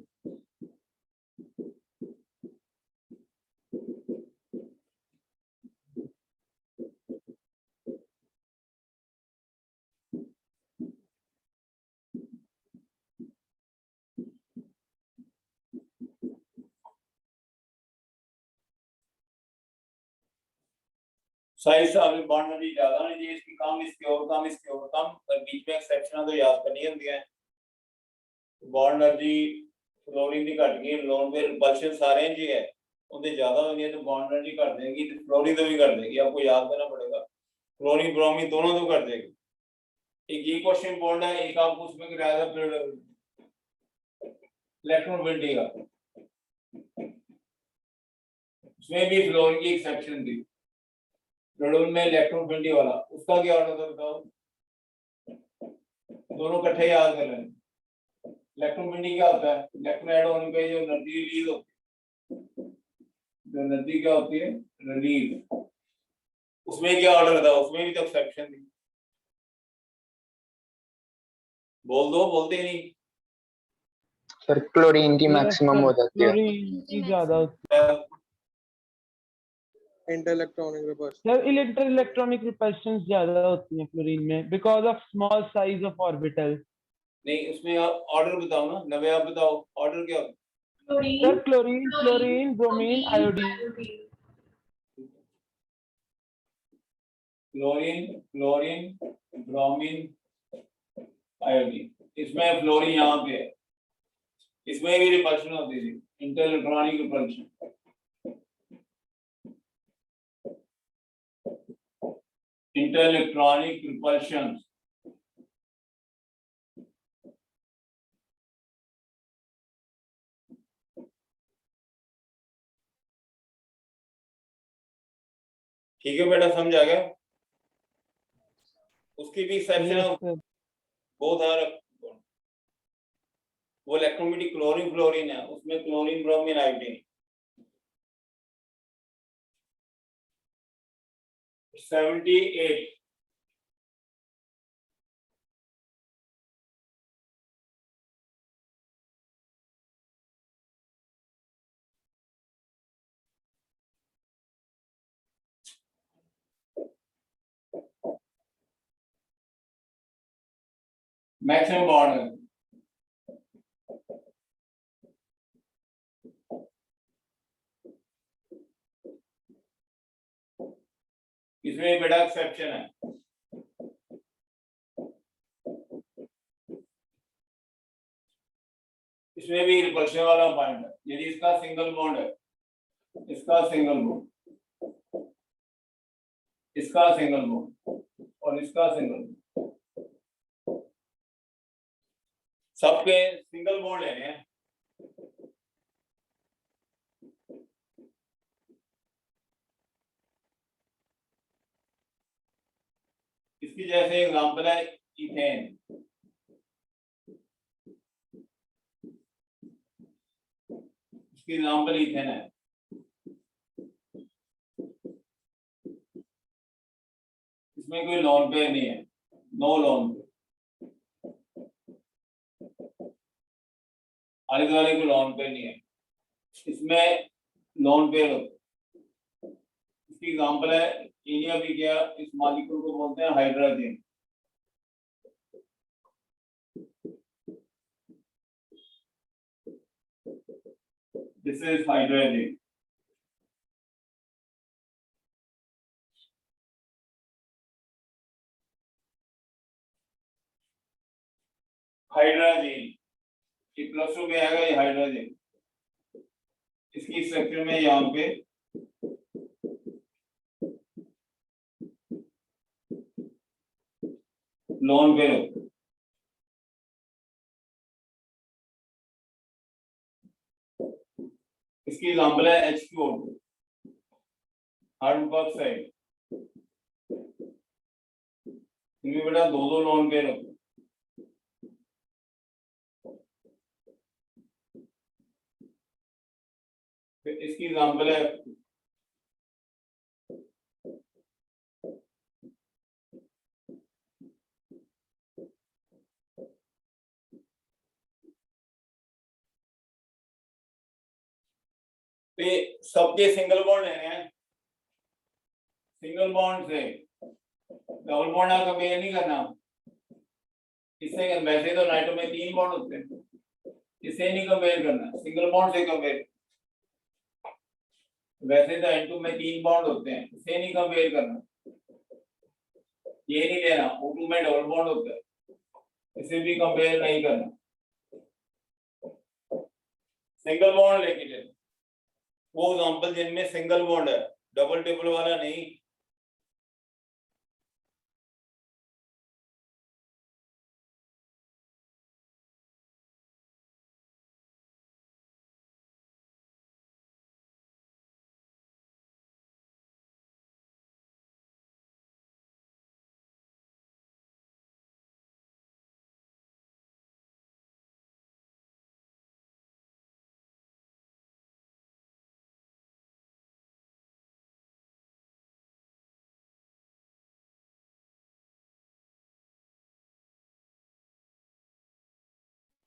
Size अभी बॉन्ड एनर्जी ज्यादा नहीं चाहिए, इसकी कम, इसकी और कम, इसकी और कम, पर बीच में एक्सेप्शन तो याद करनी होती है। बॉन्ड एनर्जी फ्लोरीन की घट गई, लोन पे रिपल्शन सारे जी है, उनसे ज्यादा होनी है तो बॉन्ड एनर्जी कर देगी, तो फ्लोरीन तो भी कर देगी, आपको याद करना पड़ेगा, क्लोरीन ब्रोमीन दोनों तो कर देगी। एक ये क्वेश्चन इंपॉर्टेंट है, एक आपको उसमें कराया था इलेक्ट्रोमोबिलिटी का, उसमें भी फ्लोरीन की एक्सेप्शन थी, फ्लोरीन में इलेक्ट्रोमोबिलिटी वाला, उसका क्या ऑर्डर था बताओ, दोनों इकट्ठे याद कर लें। इलेक्ट्रोमोबिलिटी क्या होता है, इलेक्ट्रॉन ऐड होने पे जो एनर्जी रिलीज होती है, जो एनर्जी क्या होती है रिलीज, उसमें क्या ऑर्डर था, उसमें भी तो एक्सेप्शन थी, बोल दो, बोलते ही नहीं। सर क्लोरीन की मैक्सिमम हो जाती है। क्लोरीन की ज्यादा होती Interelectronic repulsion. है। सर इलेक्ट्रॉनिक रिपल्शन ज्यादा होती है क्लोरीन में because of small size of orbital. नहीं, उसमें आप ऑर्डर बताओ ना, नवे आप बताओ ऑर्डर क्या होता है? Sir chlorine bromine iodine. Chlorine bromine iodine, इसमें फ्लोरीन यहाँ पे है, इसमें भी रिपल्शन होती थी, इंटरइलेक्ट्रॉनिक रिपल्शन। इंटरइलेक्ट्रॉनिक रिपल्शन ठीक है बेटा, समझ आ गया? उसकी भी एक्सेप्शन बहुत है, वो इलेक्ट्रोमोबिलिटी क्लोरीन फ्लोरीन है, उसमें chlorine bromine iodine. 78 maximum bond है, इसमें बेटा एक्सेप्शन है, इसमें भी रिपल्शन वाला पॉइंट है, यदि इसका सिंगल बॉन्ड है, इसका सिंगल बॉन्ड, इसका सिंगल बॉन्ड और इसका सिंगल बॉन्ड, सबके सिंगल बॉन्ड लेने हैं। इसकी जैसे एग्जांपल है इथेन, इसकी एग्जांपल इथेन है, इसमें कोई लोन पेयर नहीं है, नो लोन पेयर, आले दुआले कोई लोन पेयर नहीं है, इसमें लोन पेयर होता है। इसकी एग्जांपल है एरिया भी क्या, इस मॉलिक्यूल को बोलते हैं hydrogen, this is hydrogen, hydrogen ये प्लस टू में आएगा, ये हाइड्रोजन, इसकी स्ट्रक्चर में यहाँ पे लोन पेयर होता है। इसकी एग्जांपल है H2O2, हाइड्रोजन ऑक्साइड, इनमें बेटा दो लोन पेयर होते हैं। फिर इसकी एग्जांपल है तो ये सबके सिंगल बॉन्ड लेने हैं, सिंगल बॉन्ड से डबल बॉन्ड आप कंपेयर नहीं करना, इससे वैसे तो नाइट्रो में 3 बॉन्ड होते हैं, इससे नहीं कंपेयर करना, सिंगल बॉन्ड से कंपेयर, वैसे तो N2 में 3 बॉन्ड होते हैं, इससे नहीं कंपेयर करना, ये नहीं लेना, O2 में डबल बॉन्ड होता है, इसे भी कंपेयर नहीं करना, सिंगल बॉन्ड लेके लेना। वो एग्जांपल जिनमें सिंगल बॉन्ड है, डबल ट्रिपल वाला नहीं।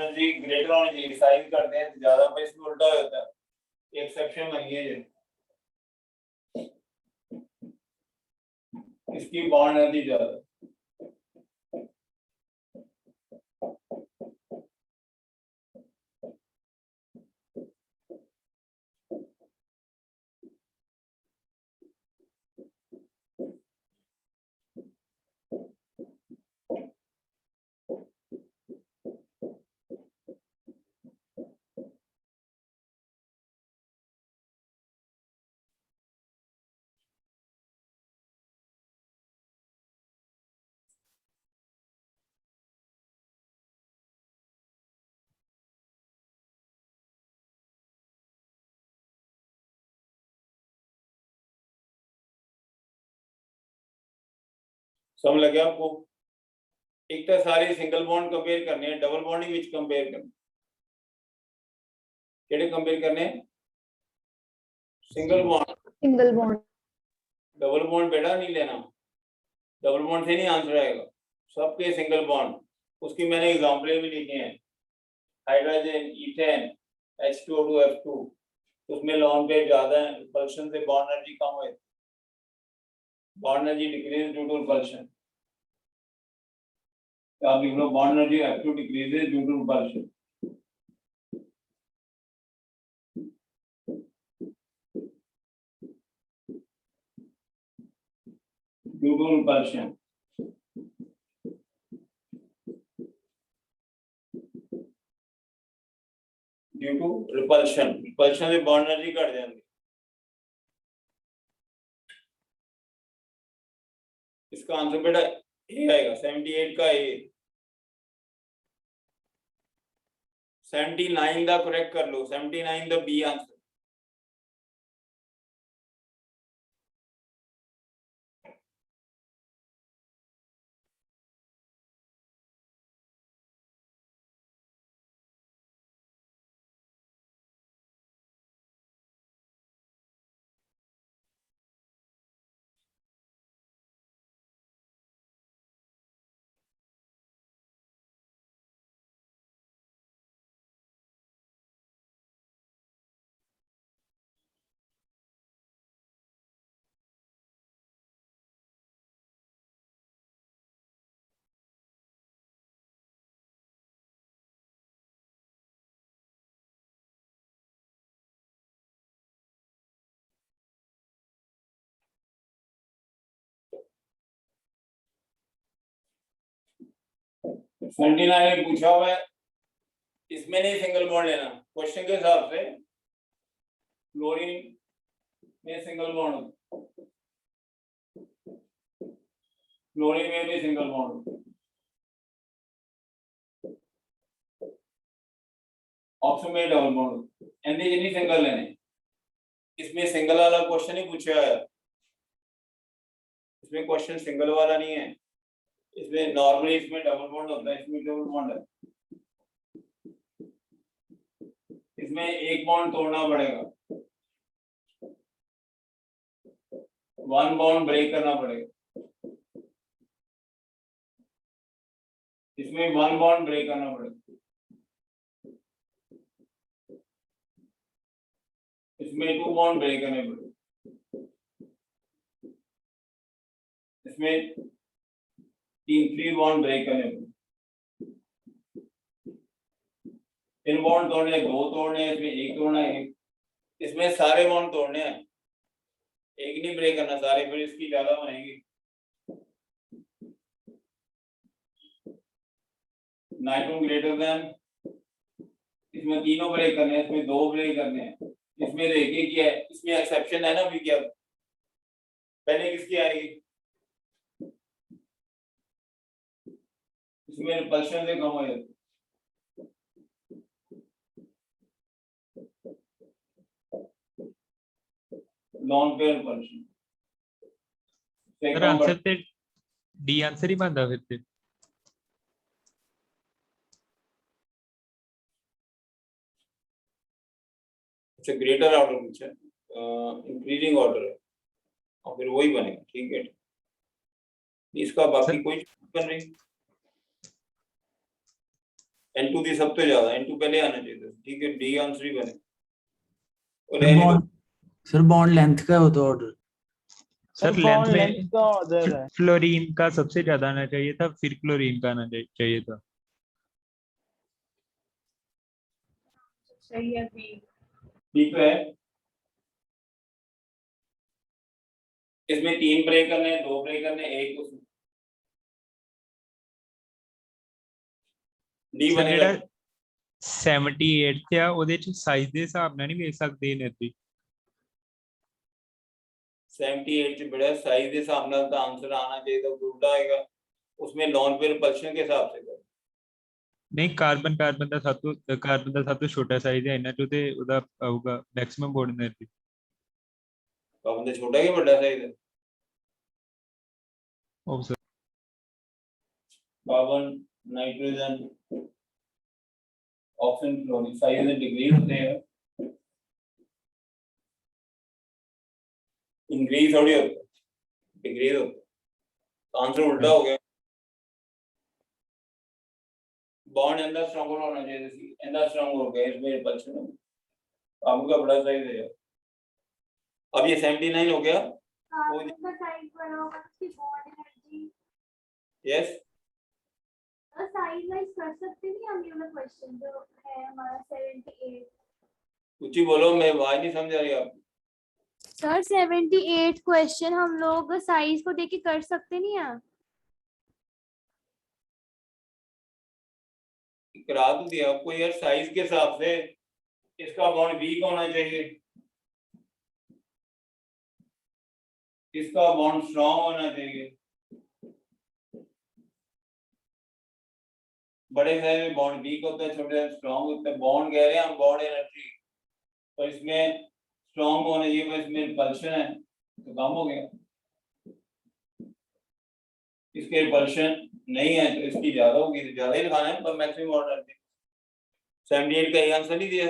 जी ग्रेटर होनी चाहिए, साइज करते हैं ज्यादा पे इसमें उल्टा होता है, एक्सेप्शन बनी है ये। इसकी बॉन्ड एनर्जी ज्यादा। समझ लगे आपको? एक तो सारी सिंगल बॉन्ड कंपेयर करने हैं, डबल बॉन्ड ही विच कंपेयर करने, केड़े कंपेयर करने हैं? Single bond. Single bond. Double bond बेटा नहीं लेना, डबल बॉन्ड से नहीं आंसर आएगा, सबके सिंगल बॉन्ड। उसकी मैंने एग्जांपल भी लिखे हैं, हाइड्रोजन, ईथेन, H2O2 F2, उसमें लॉन्ग पेयर ज्यादा है, रिपल्शन से बॉन्ड एनर्जी कम है, bond energy decrease due to repulsion. आप लिख लो bond energy F2 decreases due to repulsion. Due to repulsion. Due to repulsion, repulsion से बॉन्ड एनर्जी घट जाती है। इसका आंसर बेटा ए आएगा, 78 का ए। 79 दा करेक्ट कर लो, 79 दा बी आंसर। सेवेंटी नाइन पूछा हुआ है, इसमें नहीं सिंगल बॉन्ड लेना, क्वेश्चन के हिसाब से क्लोरीन में सिंगल बॉन्ड, क्लोरीन में भी सिंगल बॉन्ड, ऑप्शन में डबल बॉन्ड, एंडी नहीं सिंगल लेने। इसमें सिंगल वाला क्वेश्चन ही पूछा है, इसमें क्वेश्चन सिंगल वाला नहीं है, इसमें नॉर्मली इसमें डबल बॉन्ड होता है, इसमें डबल बॉन्ड है। इसमें एक बॉन्ड तोड़ना पड़ेगा, वन बॉन्ड ब्रेक करना पड़ेगा, इसमें वन बॉन्ड ब्रेक करना पड़ेगा, इसमें टू बॉन्ड ब्रेक करने पड़ेगा, इसमें थ्री बॉन्ड ब्रेक करने पड़ेगा। तीन बॉन्ड तोड़ने, दो तोड़ने, इसमें एक तोड़ना है, इसमें सारे बॉन्ड तोड़ने हैं, एक नहीं ब्रेक करना सारे, फिर इसकी ज्यादा बनेगी। नाइट्रोजन ग्रेटर देन, इसमें तीनों ब्रेक करने हैं, इसमें दो ब्रेक करने हैं, इसमें देखिए क्या है, इसमें एक्सेप्शन है ना अभी क्या, पहले किसकी आएगी, इसमें रिपल्शन से कम हो जाती नॉन पेयर रिपल्शन से सर कम आंसर ते डी आंसर ही बनता फिर ते अच्छा ग्रेटर ऑर्डर पूछा है, इंक्रीजिंग ऑर्डर है और फिर वही बनेगा, ठीक है। इसका बाकी सर- कोई बन रही, N2 दी सबसे ज्यादा, N2 पहले आना चाहिए था, ठीक है, डी आंसर ही बने और sir bond sir bond length का हो तो order sir sir length bond में लेंथ का ऑर्डर है। फ्लोरीन का सबसे ज्यादा आना चाहिए था, फिर क्लोरीन का आना चाहिए था। सही है बी। ठीक है, इसमें 3 ब्रेक करने हैं, 2 ब्रेक करने हैं, एक उसमें डी सर बनेगा। ਜਿਹੜਾ 78 ਤੇ ਆ ਉਹਦੇ ਚ ਸਾਈਜ਼ ਦੇ ਹਿਸਾਬ ਨਾਲ ਨਹੀਂ ਵੇਖ ਸਕਦੇ एनर्जी 78 च बड़ा साइज के हिसाब नाल तो आंसर आना चाहिए, तो उल्टा आएगा, उसमें नॉन पेयर रिपल्शन के हिसाब से कर। ਨਹੀਂ ਕਾਰਬਨ ਦਾ ਸਭ ਤੋਂ ਛੋਟਾ ਸਾਈਜ਼ ਹੈ ਇਹਨਾਂ ਚੋਂ ਤੇ ਉਹਦਾ ਆਊਗਾ ਮੈਕਸਿਮਮ ਬੋਡੀ एनर्जी। कार्बन तो छोटा ही बड़ा साइज है, ਉਹ sir carbon nitrogen oxygen fluorine size degree होते हैं, इंक्रीज थोड़ी होता है, डिग्री होता है, आंसर उल्टा हो गया। बॉन्ड अंदर स्ट्रॉन्गर होना चाहिए, अंदर स्ट्रॉन्ग हो गया, इसमें रिपल्शन आपका बड़ा साइज है। अब ये 79 हो गया, कार्बन का साइज बड़ा होगा तो उसकी bond energy yes size wise कर सकते नहीं हम, ये वाला क्वेश्चन जो है हमारा 78। कुछ ही बोलो, मैं आवाज नहीं समझ आ रही आप। सर 78 क्वेश्चन हम लोग साइज को देख के कर सकते नहीं है। करा तो दिया आपको यार, साइज के हिसाब से इसका बॉन्ड वीक होना चाहिए, इसका बॉन्ड स्ट्रॉन्ग होना चाहिए, बड़े साइज में बॉन्ड वीक होता है, छोटे साइज स्ट्रॉन्ग होता है। बॉन्ड कह रहे हैं हम बॉन्ड एनर्जी, तो इसमें स्ट्रॉन्ग होना चाहिए, पर इसमें रिपल्शन है तो कम हो गया, इसके रिपल्शन नहीं है तो इसकी ज्यादा होगी, तो ज्यादा ही लिखाना है, पर मैक्सिमम ऑर्डर 78 का ही आंसर नहीं दिया।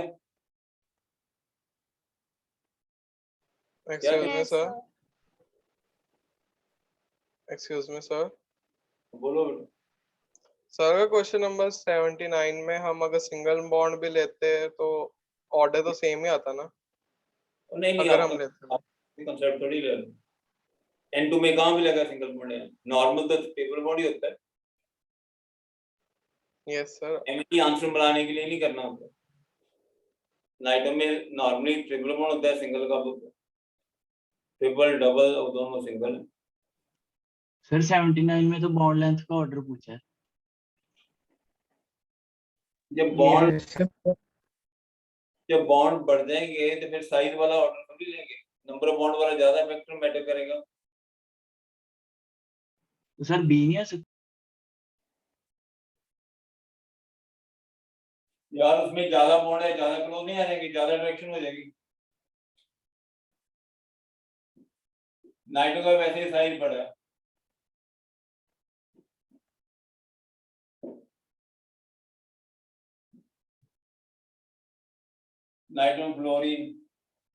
Excuse me Yes, sir, sir. Excuse me sir, बोलो बेटा। सर अगर क्वेश्चन नंबर 79 में हम अगर सिंगल बॉन्ड भी लेते हैं तो ऑर्डर तो सेम ही आता ना, नहीं अगर हम लेते हैं। कंसेप्ट थोड़ी ले रहे, N2 में कहाँ मिलेगा सिंगल बॉन्ड है, नॉर्मल तो पेपर बॉन्ड ही होता है, यस सर, एमटी आंसर बनाने के लिए नहीं करना होता। नाइट्रो में नॉर्मली ट्रिपल बॉन्ड होता है, सिंगल का होता है, ट्रिपल डबल और दोनों सिंगल है। सर 79 में तो बॉन्ड लेंथ का ऑर्डर पूछा है। जब बॉन्ड बढ़ जाएंगे तो फिर साइज वाला ऑर्डर थोड़ी लेंगे, नंबर ऑफ बॉन्ड वाला ज्यादा फैक्टर मैटर करेगा। तो सर बी नहीं आ सकता। यार उसमें ज्यादा बॉन्ड है, ज्यादा क्लोज नहीं आ जाएगी, ज्यादा डायरेक्शन हो जाएगी। नाइट्रो का वैसे ही साइज बड़ा है, nitrogen fluorine,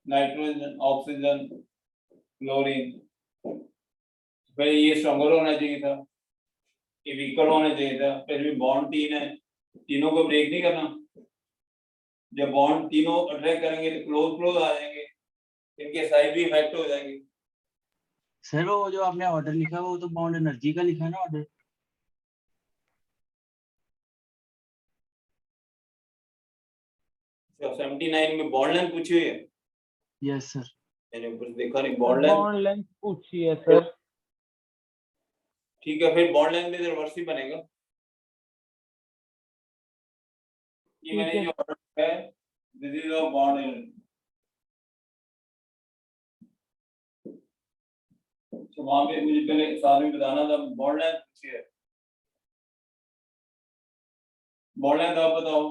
nitrogen oxygen chlorine, फिर ये स्ट्रॉन्गर होना चाहिए था, ये वीकर होना चाहिए था, फिर भी बॉन्ड 3 है, तीनों को ब्रेक नहीं करना। जब बॉन्ड तीनों अट्रैक्ट करेंगे तो क्लोज क्लोज आ जाएंगे, इनके साइज भी इफेक्ट हो जाएंगे। सर वो जो आपने ऑर्डर लिखा वो तो बॉन्ड एनर्जी का लिखा है ना ऑर्डर। तो 79 में बॉन्ड लेंथ पूछी हुई है, यस सर। मैंने ऊपर से देखा नहीं बॉन्ड लेंथ। बॉन्ड लेंथ पूछी है सर। ठीक है, फिर बॉन्ड लेंथ में रिवर्स ही बनेगा। ये मैंने जो ऑर्डर है, this is a bond length, तो वहां पे मुझे पहले साथ में बताना था बॉन्ड लेंथ पूछी है। बॉन्ड लेंथ आप बताओ।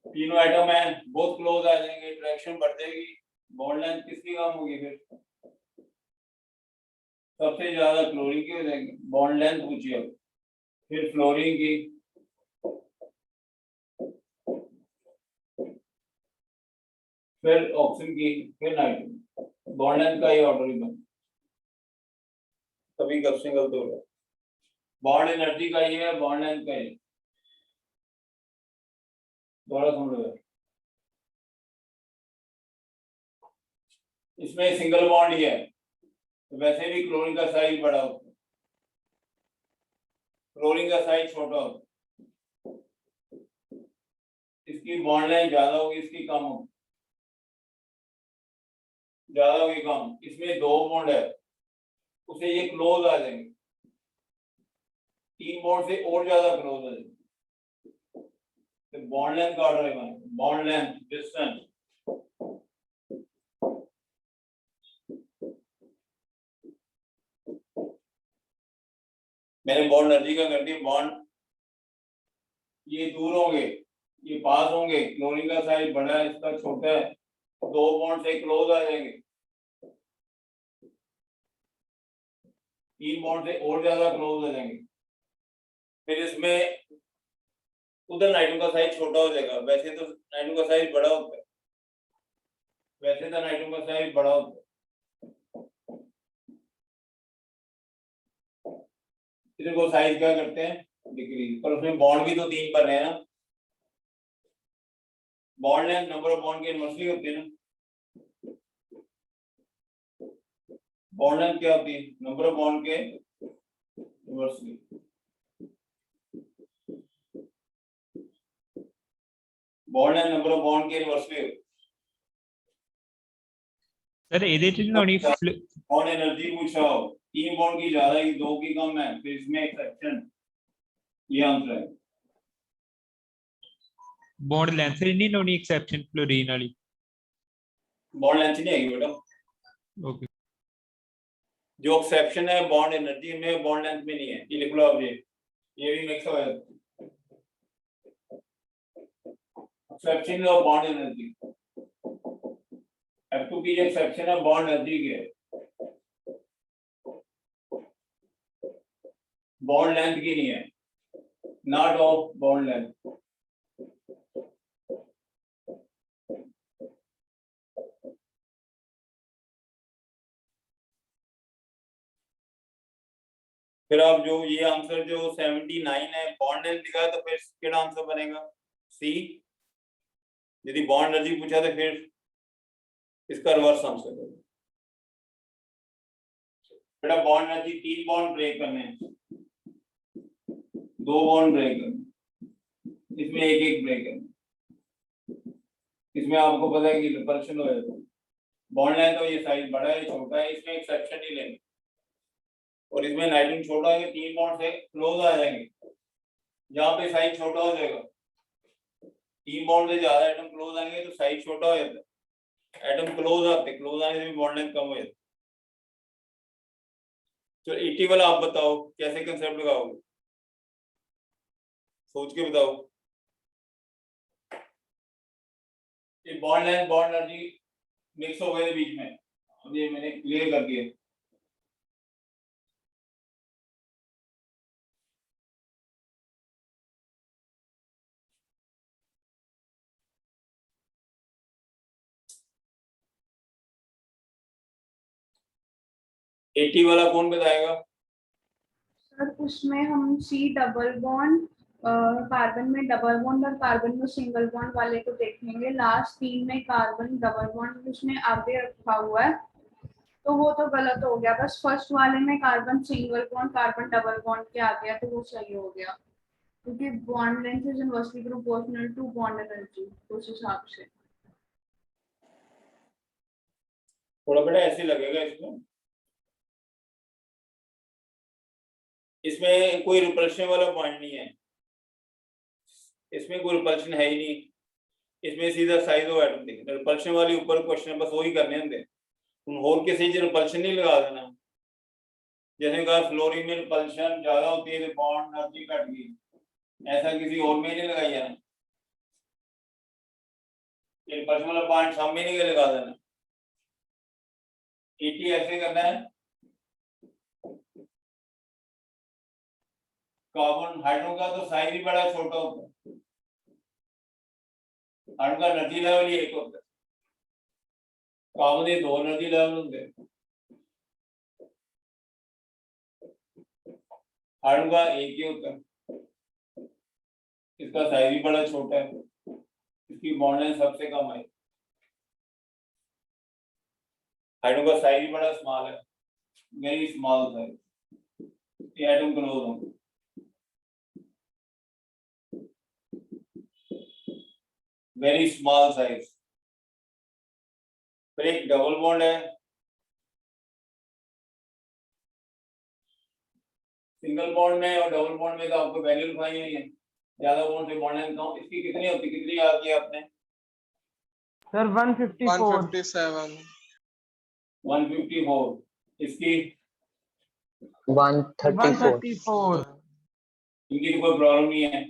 तीनों आइटम है, बहुत क्लोज आ जाएंगे, इंटरेक्शन बढ़ जाएगी, बॉन्ड लेंथ किसकी कम होगी फिर? सबसे ज्यादा क्लोरीन की हो जाएगी, बॉन्ड लेंथ पूछिए। फिर फ्लोरीन की, फिर ऑक्सीजन की, फिर नाइट्रोजन। बॉन्ड लेंथ का ही ऑर्डर ही बन, कभी कब गलत हो गया। बॉन्ड एनर्जी का ही है, बॉन्ड लेंथ का ही। थोड़ा समझ लो, इसमें सिंगल बॉन्ड ही है, तो वैसे भी क्लोरीन का साइज बड़ा होता है, क्लोरीन का साइज छोटा होता है। इसकी बॉन्ड लेंथ ज्यादा होगी, इसकी कम होगी, ज्यादा होगी कम। इसमें 2 बॉन्ड है, उसे ये क्लोज आ जाएंगे, 3 बॉन्ड से और ज्यादा क्लोज आ जाएंगे। तो बॉन्ड लेंथ का ऑर्डर है, बॉन्ड लेंथ डिस्टेंस। मैंने बॉन्ड एनर्जी का कर दिया। बॉन्ड ये दूर होंगे, ये पास होंगे, क्लोरीन का साइज बड़ा है, इसका छोटा है, 2 बॉन्ड से क्लोज आ जाएंगे, 3 बॉन्ड से और ज्यादा क्लोज हो जाएंगे। फिर इसमें उधर नाइट्रोजन का साइज छोटा हो जाएगा, वैसे तो नाइट्रोजन का साइज बड़ा होता है, वैसे तो नाइट्रोजन का साइज बड़ा होता है। इधर को साइज क्या करते हैं, डिक्रीज, पर उसमें बॉन्ड भी तो 3 बने हैं ना। Bond length number of bond के इनवर्सली होती है ना। बॉन्ड लेंथ क्या होती है, नंबर ऑफ बॉन्ड के inversely. Bond length number of bond के इनवर्सली। सर ਇਹਦੇ ਚ ਨਹੀਂ ਹੋਣੀ बॉन्ड एनर्जी पूछा हो, 3 बॉन्ड की ज्यादा है, 2 की कम है, फिर इसमें एक्सेप्शन, ये आंसर है। बॉन्ड लेंथ नहीं होनी एक्सेप्शन क्लोरीन वाली। बॉन्ड लेंथ नहीं आएगी बेटा, ओके जो एक्सेप्शन है बॉन्ड एनर्जी में, बॉन्ड लेंथ में नहीं है। ये लिख लो आप, ये भी मिक्स हो जाता है। Exception of bond energy, F2 की जो एक्सेप्शन है बॉन्ड एनर्जी की है, बॉन्ड लेंथ की नहीं है, नॉट ऑफ बॉन्ड लेंथ। फिर आप जो ये आंसर जो 79 है बॉन्ड लेंथ लिखा है, तो फिर क्या आंसर बनेगा, सी। यदि बॉन्ड एनर्जी पूछा तो फिर इसका रिवर्स आंसर है बेटा। बॉन्ड एनर्जी 3 बॉन्ड ब्रेक करने हैं, 2 बॉन्ड ब्रेक करने, इसमें एक ब्रेक करना। इसमें आपको पता है कि रिपल्शन हो जाता है। बॉन्ड लेंथ तो ये साइज बड़ा है, छोटा है, इसमें एक्सेप्शन नहीं लेंगे। और इसमें नाइट्रोजन छोटा है, 3 बॉन्ड से क्लोज आ जाएंगे, जहाँ पे साइज छोटा हो जाएगा। 3 बॉन्ड से ज्यादा एटम क्लोज आएंगे तो साइज छोटा हो जाता है। एटम क्लोज आते, क्लोज आने से बॉन्ड लेंथ कम हो जाती है। तो 80 वाला आप बताओ कैसे कंसेप्ट लगाओगे, सोच के बताओ। ये bond length bond energy mix हो गए बीच में, अब ये मैंने क्लियर कर दिया। एटी वाला कौन बताएगा? सर उसमें हम सी डबल बॉन्ड, कार्बन में डबल बॉन्ड और कार्बन में सिंगल बॉन्ड वाले को देखेंगे। लास्ट 3 में कार्बन डबल बॉन्ड उसने आगे रखा हुआ है, तो वो तो गलत हो गया। बस फर्स्ट वाले में carbon single bond carbon double bond के आ गया, तो वो सही हो गया, क्योंकि bond length is inversely proportional to bond energy, उस हिसाब से। थोड़ा बेटा ऐसे लगेगा इसमें कोई रिपल्शन वाला पॉइंट नहीं है, इसमें कोई रिपल्शन है ही नहीं। इसमें सीधा साइज ऑफ एटम देखना, रिपल्शन वाली ऊपर क्वेश्चन बस वही करने होंगे, तुम होल के सही रिपल्शन नहीं लगा देना। जैसे कहा फ्लोरीन में रिपल्शन ज्यादा होती है तो बॉन्ड एनर्जी घट गई, ऐसा किसी और में नहीं लगाई जाना, रिपल्शन वाला पॉइंट सामने नहीं लगा देना। ET ऐसे करना है, कार्बन हाइड्रोजन का तो साइज ही बड़ा छोटा होता है, हाइड्रोजन का एनर्जी लेवल ही एक होता है, कार्बन के 2 एनर्जी लेवल होंगे, हाइड्रोजन का एक ही होता है, इसका साइज भी बड़ा छोटा है, इसकी बॉन्ड लेंथ सबसे कम है, हाइड्रोजन का साइज भी बड़ा स्मॉल है, वेरी स्मॉल साइज, ये एटम क्लोज होंगे। Very small size. फिर एक डबल बॉन्ड है, सिंगल बॉन्ड में और डबल बॉन्ड में तो आपको वैल्यू लिखाई हुई है, ज्यादा बॉन्ड से बॉन्ड लेंथ कम, इसकी कितनी होती, कितनी याद किया आपने? सर 154। 157। 154, इसकी 134। इनकी तो कोई प्रॉब्लम नहीं है,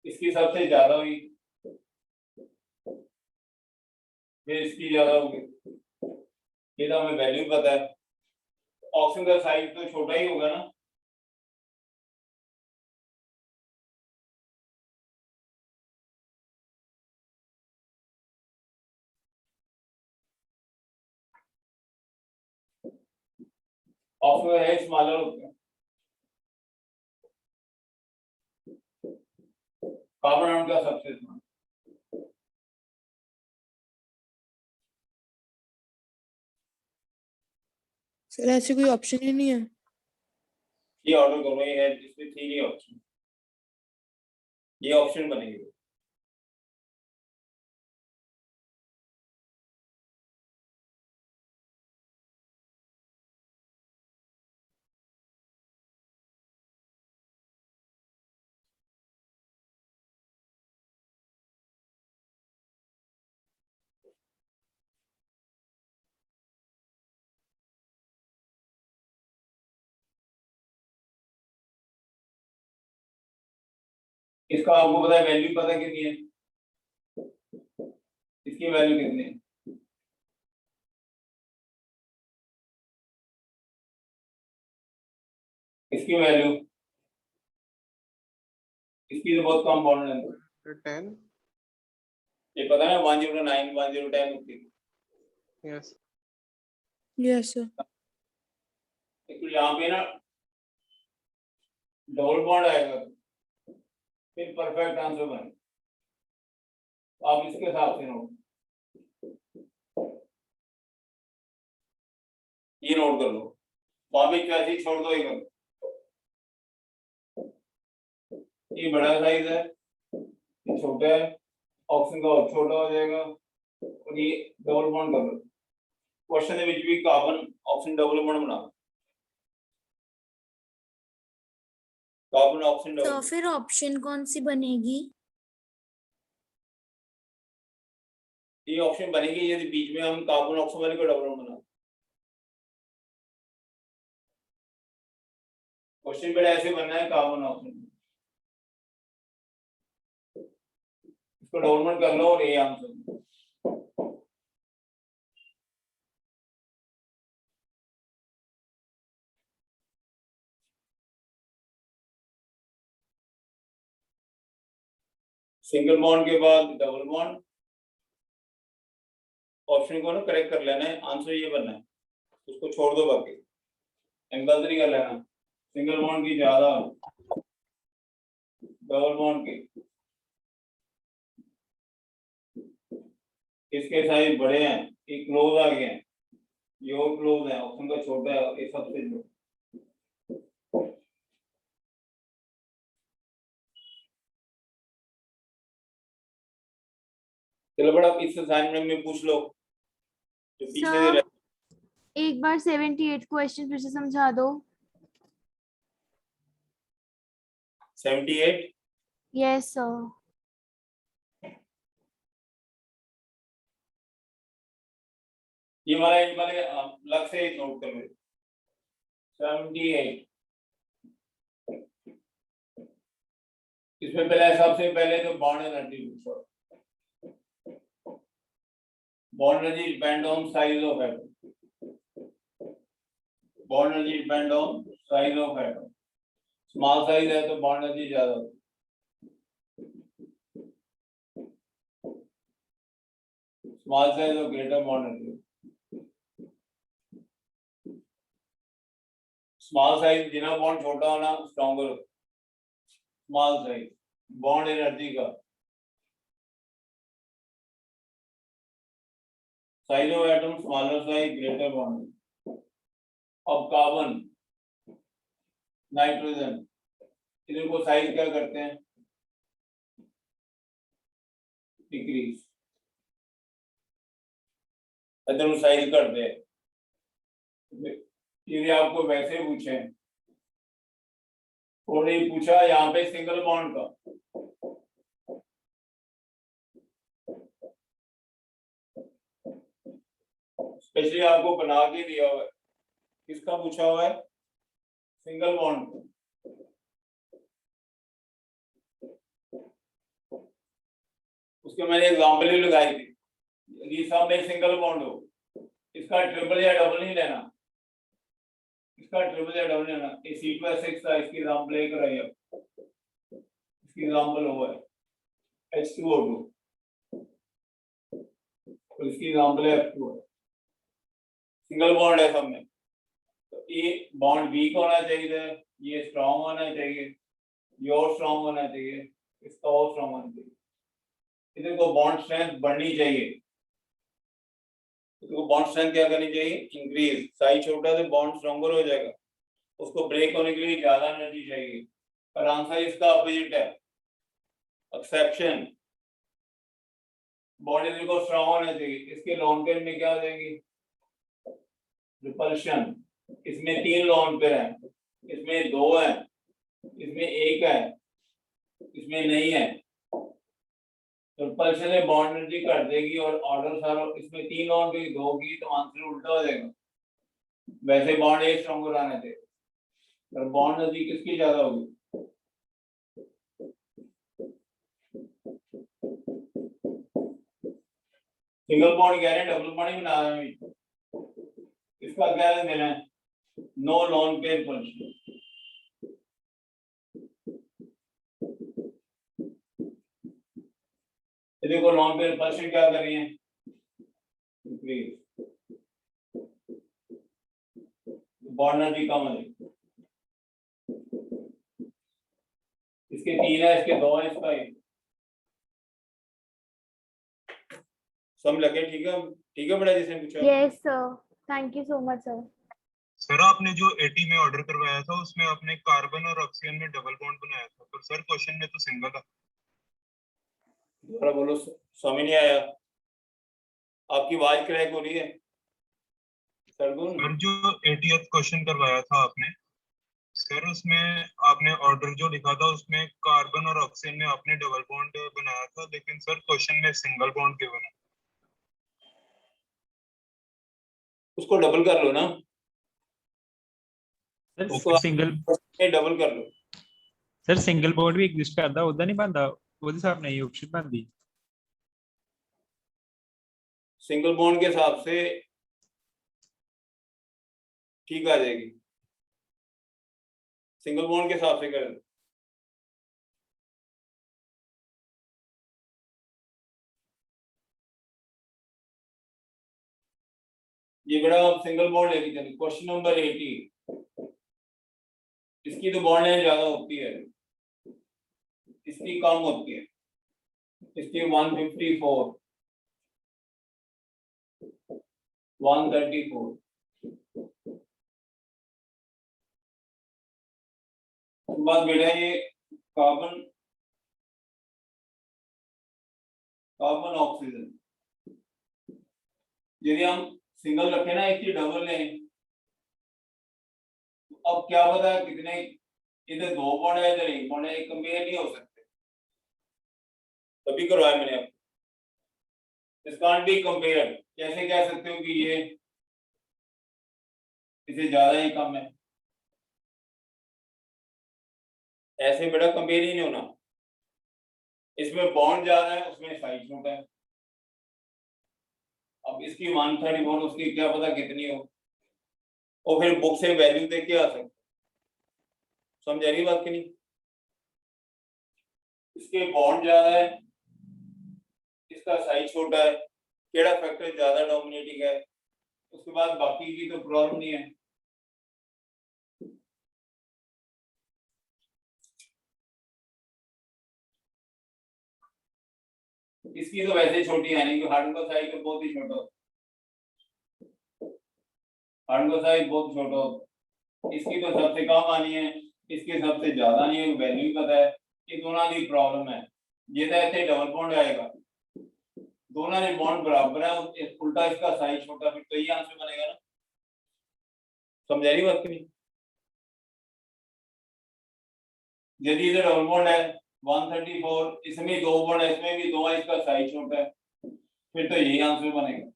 इसकी सबसे ज्यादा हुई, फिर इसकी ज्यादा होगी, ये तो हमें वैल्यू पता है। ऑक्सीजन का साइज तो छोटा ही होगा ना, ऑक्सीजन है स्मॉलर होता है, कार्बन अणु का सबसे स्मॉल। सर ऐसे कोई ऑप्शन ही नहीं है। ये ऑर्डर करो, ये है जिसमें 3 ऑप्शन, ये ऑप्शन बनेंगे। इसका आपको पता है वैल्यू पता कितनी है, इसकी वैल्यू कितनी है? इसकी वैल्यू, इसकी तो बहुत कम बॉन्ड लेंथ है, 10। ये पता है 109 110 होती है। यस। Yes sir. तो यहाँ पे ना डबल बॉन्ड आएगा, फिर परफेक्ट आंसर बने, आप इसके हिसाब से नोट, ये नोट कर लो, वहां भी कैसे ही छोड़ दो, ये कर, ये बड़ा साइज है, ये छोटा है, ऑक्सीजन का और छोटा हो जाएगा, और ये डबल बॉन्ड कर लो। क्वेश्चन ਦੇ ਵਿੱਚ भी कार्बन ऑक्सीजन डबल बॉन्ड बना, कार्बन ऑक्सीजन तो डबल, फिर ऑप्शन कौन सी बनेगी? ये ऑप्शन बनेगी यदि बीच में हम कार्बन ऑक्सीजन वाले को डबल बॉन्ड बना। क्वेश्चन बेटा ऐसे बनना है, कार्बन ऑक्सीजन, इसको डबल बॉन्ड कर लो और ये आंसर। सिंगल बॉन्ड के बाद डबल बॉन्ड, ऑप्शन को ना करेक्ट कर लेना है, आंसर ये बनना है, उसको छोड़ दो, बाकी एंगल नहीं कर लेना, सिंगल बॉन्ड की ज्यादा, डबल बॉन्ड की, इसके साइज बड़े हैं, ये क्लोज आ गए हैं, ये और क्लोज है, ऑप्शन का छोटा है, ये सबसे छोटा। चलो बड़ा इस असाइनमेंट में पूछ लो जो पीछे दे सर रहे। एक बार 78 क्वेश्चन फिर से समझा दो। 78, यस सर। ये वाले अलग से नोट कर लो। 78 इसमें पहले सबसे पहले तो बॉन्ड एनर्जी पूछो। Bond energy depend on size of atom. Bond energy depend on size of atom. Small size है तो बॉन्ड एनर्जी ज्यादा होती है। स्मॉल साइज और greater bond energy. Small size जितना बॉन्ड छोटा होना स्ट्रॉन्गर होता है। स्मॉल साइज बॉन्ड एनर्जी का size of atom smaller size greater bond. अब कार्बन नाइट्रोजन इधर को साइज क्या करते हैं डिक्रीज। इधर साइज करते हैं। यदि आपको वैसे पूछे और ये पूछा यहाँ पे सिंगल बॉन्ड का स्पेशली आपको बना के दिया हुआ है। किसका पूछा हुआ है सिंगल बॉन्ड का। उसके मैंने एग्जांपल ही लगाई थी। यदि सब में सिंगल बॉन्ड हो इसका ट्रिपल या डबल नहीं लेना। इसका ट्रिपल या डबल लेना। ये C2H6 का इसकी एग्जांपल एक कराई है। इसकी एग्जांपल हुआ है H2O2 और इसकी एग्जांपल है F2O। सिंगल बॉन्ड है सब में तो ये बॉन्ड वीक होना चाहिए, ये स्ट्रांग होना चाहिए, ये और स्ट्रांग होना चाहिए, इसका और स्ट्रांग होना चाहिए। इधर को बॉन्ड स्ट्रेंथ बढ़नी चाहिए। तो बॉन्ड स्ट्रेंथ क्या करनी चाहिए इंक्रीज। साइज छोटा तो बॉन्ड स्ट्रॉन्गर हो जाएगा। उसको ब्रेक होने के लिए ज्यादा एनर्जी चाहिए। पर आंसर इसका अपोजिट है एक्सेप्शन। बॉन्ड इधर को स्ट्रांग होना चाहिए। इसके लॉन्ग पेयर में क्या हो जाएगी रिपल्शन। इसमें 3 लॉन्ग पेयर हैं, इसमें 2 है, इसमें 1 है, इसमें नहीं है। रिपल्शन में बॉन्ड एनर्जी घट देगी और ऑर्डर सारा इसमें 3 लॉन्ग पेयर 2 की तो आंसर उल्टा हो जाएगा। वैसे बॉन्ड एक स्ट्रॉन्गर आने थे पर बॉन्ड एनर्जी किसकी ज्यादा होगी सिंगल बॉन्ड कह रहे हैं डबल बॉन्ड ही बना रहे हैं। इसका क्या देना है नो लॉन्ग पेयर रिपल्शन। देखो लॉन्ग पेयर रिपल्शन क्या कर रही है इंक्रीज। बॉन्ड एनर्जी कम है। इसके 3 है, इसके 2 है, इसका 1। सम लगे ठीक है बेटा जिसने पूछा। Yes sir, thank you so much sir. Sir आपने जो 80 में ऑर्डर करवाया था उसमें आपने कार्बन और ऑक्सीजन में डबल बॉन्ड बनाया था, पर सर क्वेश्चन में तो सिंगल था। दोबारा बोलो समझ नहीं आया। आपकी आवाज क्रैक हो रही है सरगुन। सर जो 80th क्वेश्चन करवाया था आपने सर उसमें आपने ऑर्डर जो लिखा था उसमें कार्बन और ऑक्सीजन में आपने डबल बॉन्ड बनाया था, लेकिन सर क्वेश्चन में सिंगल बॉन्ड क्यों बना। उसको डबल कर लो ना। सर सिंगल डबल कर लो। सर सिंगल बॉन्ड भी एग्जिस्ट करता ਉਹਦਾ ਨਹੀਂ ਬੰਦਾ ਉਹਦੇ ਹਿਸਾਬ ਨਾਲ ਹੀ ਆਪਸ਼ਨ ਬਣਦੀ। सिंगल बॉन्ड के हिसाब से ठीक आ जाएगी। सिंगल बॉन्ड के हिसाब से कर दो। ये बड़ा आप सिंगल बॉन्ड लेके चलिए। क्वेश्चन नंबर 80 इसकी तो बॉन्ड लेंथ ज्यादा होती है, इसकी कम होती है। इसकी 154 134। बाद बेटा ये कार्बन ऑक्सीजन यदि हम सिंगल रखें ना इसकी डबल लें तो अब क्या पता कितने इधर 2 बॉन्ड है इधर 1 बॉन्ड है, कंपेयर नहीं हो सकते। तभी करवाया मैंने आपको। This can't be compared. कैसे कह सकते हो कि ये इससे ज्यादा ही कम है? ऐसे बेटा कंपेयर ही नहीं होना। इसमें बॉन्ड ज्यादा है, उसमें साइज छोटा है। अब इसकी 134 उसकी क्या पता कितनी हो, और फिर बुक से वैल्यू देख के आ सकते। समझ आ रही बात कि नहीं? इसके बॉन्ड ज्यादा है, इसका साइज छोटा है, केड़ा फैक्टर ज्यादा डोमिनेटिंग है, उसके बाद बाकी की तो प्रॉब्लम नहीं है। इसकी तो वैसे ही छोटी है नहीं, हार्डन का साइज तो बहुत ही छोटा होता है, हार्डन का साइज बहुत छोटा होता है। इसकी तो सबसे कम आनी है, इसकी सबसे ज्यादा नहीं है, वैल्यू पता है। ये दोनों की प्रॉब्लम है। ये तो ऐसे डबल बॉन्ड आएगा, दोनों ने बॉन्ड बराबर है, उल्टा इसका साइज छोटा, फिर तो ये आंसर बनेगा ना। समझ आ रही बात की नहीं? यदि इधर डबल बॉन्ड है 134, इसमें दो बॉन्ड है, इसमें भी दो है, इसका साइज छोटा है, फिर तो यही आंसर बनेगा,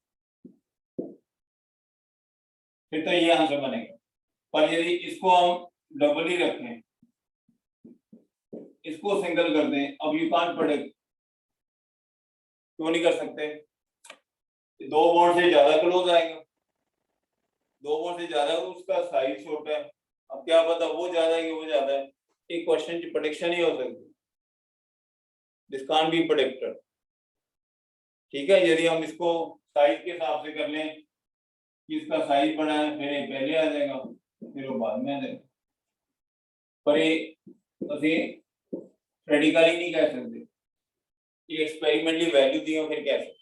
फिर तो ये आंसर बनेगा। पर यदि इसको हम डबल ही रखें, इसको सिंगल कर दें, अब यू कांट प्रेडिक्ट, क्यों नहीं कर सकते? दो बॉन्ड से ज्यादा क्लोज आएगा, दो बॉन्ड से ज्यादा, उसका साइज छोटा है। अब क्या पता वो ज्यादा है कि वो ज्यादा है, एक क्वेश्चन की प्रेडिक्शन ही हो सकती, दिस कांट बी प्रेडिक्टेड। ठीक है, यदि हम इसको साइज के हिसाब से कर लें कि इसका साइज बड़ा है, फिर ये पहले आ जाएगा, फिर वो बाद में आ जाएगा। पर ये ਅਸੀਂ प्रैक्टिकली नहीं कह सकते, ये एक्सपेरिमेंटली वैल्यू दी हो फिर कह सकते।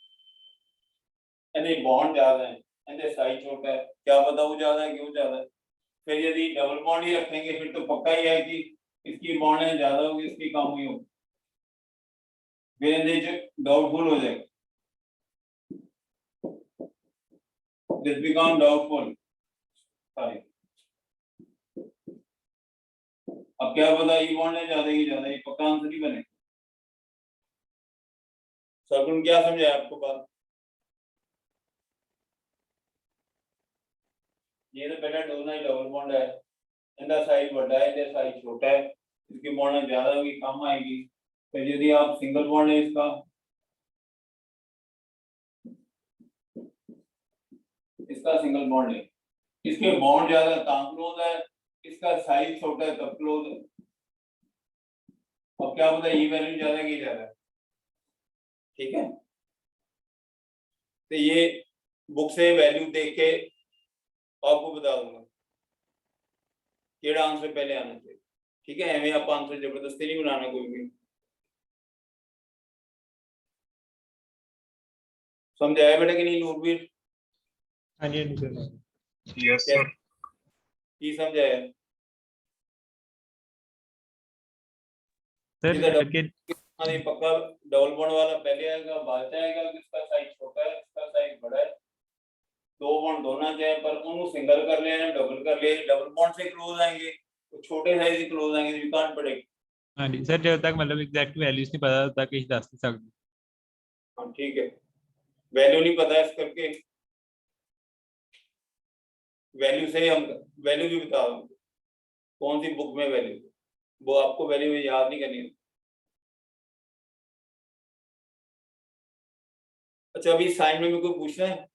यानी बॉन्ड ज्यादा है, यानी साइज छोटा है, क्या पता वो ज्यादा है कि वो ज्यादा है। फिर यदि डबल बॉन्ड ही रखेंगे, फिर तो पक्का ही है कि इसकी बॉन्ड है ज्यादा होगी, इसकी कम हुई होगी, फिर डाउटफुल हो जाएगा, दिस बिकम डाउटफुल। सॉरी, अब क्या पता ये बॉन्ड है ज्यादा ही ज्यादा, ये पक्का आंसर ही बने। सर क्या समझाया आपको बात? ये तो बेटा दोनों ही डबल बॉन्ड है, इनका साइज बड़ा है, इनका साइज छोटा है, इसकी बॉन्ड ज्यादा होगी कम आएगी। तो यदि आप सिंगल बॉन्ड है इसका सिंगल बॉन्ड है, इसके बॉन्ड ज्यादा तब क्लोज है, इसका साइज छोटा है तब क्लोज है। अब क्या पता ये वैल्यू ज्यादा की ज्यादा है। ठीक है, तो ये बुक से वैल्यू देख के आपको बता दूंगा केड़ा आंसर पहले आना चाहिए। ठीक है, एवं आप आंसर जबरदस्ती नहीं बनाना कोई भी। समझाया बेटा कि नहीं नूरवीर? हाँ जी सर। Yes sir. की समझाया? सर के पक्का डबल बॉन्ड वाला पहले आएगा, बाद में आएगा कि इसका साइज छोटा है, इसका साइज बड़ा है, दो बॉन्ड दोनों चाहे पर उन्होंने सिंगल कर ले, डबल कर ले, डबल बॉन्ड से क्लोज आएंगे तो छोटे साइज से क्लोज आएंगे, यू कांट प्रेडिक्ट। हाँ जी सर, जब तक मतलब एग्जैक्ट वैल्यूज नहीं पता तब तक इस दस नहीं सकते। हाँ ठीक है, वैल्यू नहीं पता इस करके वैल्यू से हम वैल्यू भी बता दूंगा कौन सी बुक में वैल्यू, वो आपको वैल्यू याद नहीं करनी। अच्छा, अभी असाइनमेंट में कोई पूछना है?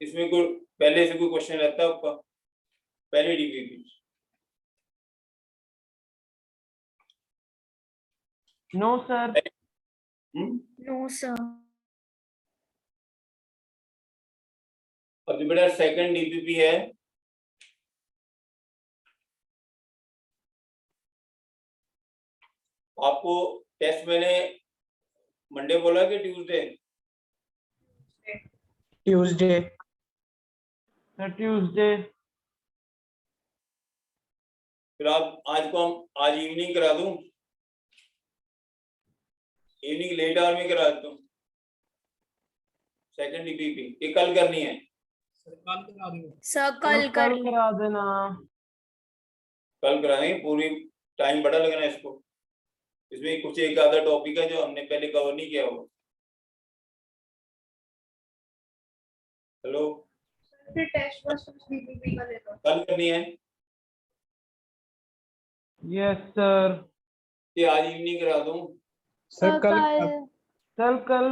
इसमें कोई पहले से कोई क्वेश्चन रहता है आपका पहले डिग्री की? No sir. No sir. अब जो बेटा सेकंड डीपीपी है, आपको टेस्ट मैंने मंडे बोला कि ट्यूसडे? ट्यूसडे। Sir Tuesday. फिर आप आज को हम आज इवनिंग करा दूं, इवनिंग लेट आवर में करा देता हूँ सेकंड डीपीपी। ये कल करनी है सर कल कर करा देना। कल करा देंगे, पूरी टाइम बड़ा लगना है इसको। इसमें कुछ एक आधा टॉपिक है जो हमने पहले कवर नहीं किया हुआ। हेलो, फिर टेस्ट बस बीबीबी का ले लो। कल करनी है यस सर। कि आज इवनिंग करा दूं? सर कल सर कल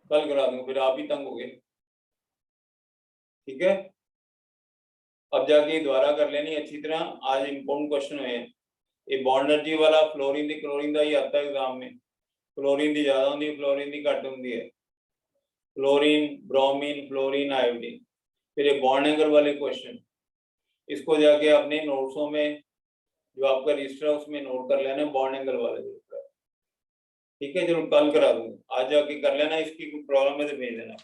कल करा दूं, फिर आप ही तंग हो गए। ठीक है, अब जाके दोबारा कर लेनी अच्छी तरह। आज इम्पोर्टेंट क्वेश्चन हुए हैं। ये बॉन्ड एनर्जी वाला फ्लोरीन दी क्लोरीन का ही आता है एग्जाम में। क्लोरीन दी ज्यादा होती है, फ्लोरीन दी घट होती है। Chlorine, bromine, fluorine, iodine. फिर ये बॉन्ड एंगल वाले क्वेश्चन, इसको जाके अपने नोट्सों में जो आपका रजिस्टर है उसमें नोट कर लेना, बॉन्ड एंगल वाले रजिस्टर। ठीक है, चलो कल करा दूंगा, आज जाके कर लेना। इसकी कोई प्रॉब्लम है तो भेज देना।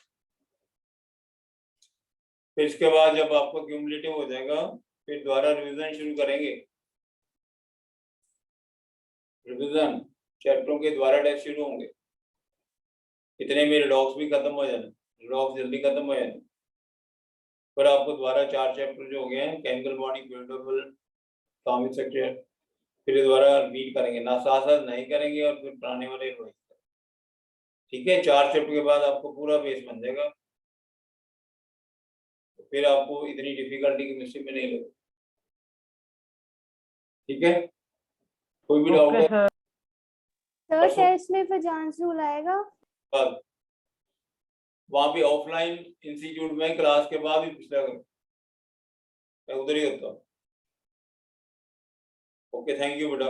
फिर इसके बाद जब आपको क्यूमुलेटिव हो जाएगा, फिर दोबारा रिवीजन शुरू करेंगे। रिवीजन चैप्टरों के द्वारा टेस्ट शुरू होंगे। इतने में रिडॉक्स भी खत्म हो जाना, रिडॉक्स जल्दी खत्म हो जाना। पर आपको दोबारा 4 चैप्टर जो हो गए हैं, chemical bonding, fluid atomic structure, फिर दोबारा रिपीट करेंगे ना, साथ साथ नहीं करेंगे और फिर पुराने वाले रिवाइज करेंगे। ठीक है, 4 चैप्टर के बाद आपको पूरा बेस बन जाएगा, तो फिर आपको इतनी डिफिकल्टी केमिस्ट्री में नहीं लगेगी। ठीक है, कोई भी डाउट है? सर टेस्ट में फिर जांच रूल आएगा? वहां पे ऑफलाइन इंस्टीट्यूट में क्लास के बाद ही पूछा करो, मैं उधर ही होता हूँ। ओके, थैंक यू बेटा।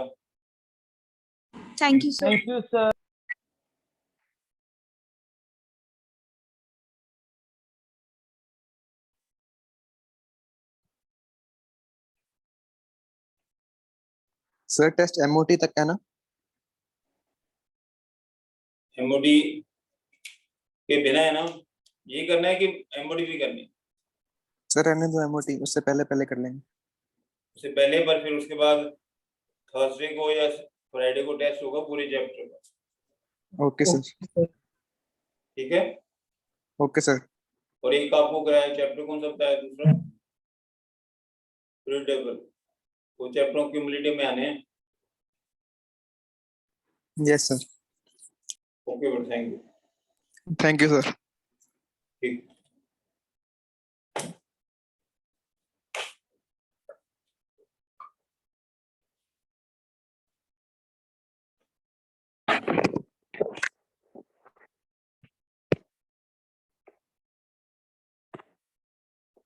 Thank you sir. Thank you sir. Sir test MOT तक है ना? एमओडी के बिना है ना, ये करना है कि एमओडी भी करनी है? सर रहने दो एमओटी, उससे पहले पहले कर लेंगे। उससे पहले, पर फिर उसके बाद थर्सडे को या फ्राइडे को टेस्ट होगा पूरे चैप्टर का। Okay sir. ठीक है, ओके सर। और एक आपको कराया चैप्टर कौन सा बताया? दूसरा फ्लूइड टेबल, वो चैप्टरों क्यूमुलेटिव में आने हैं। Yes sir. ओके बेटा, thank you. Thank you sir. ठीक।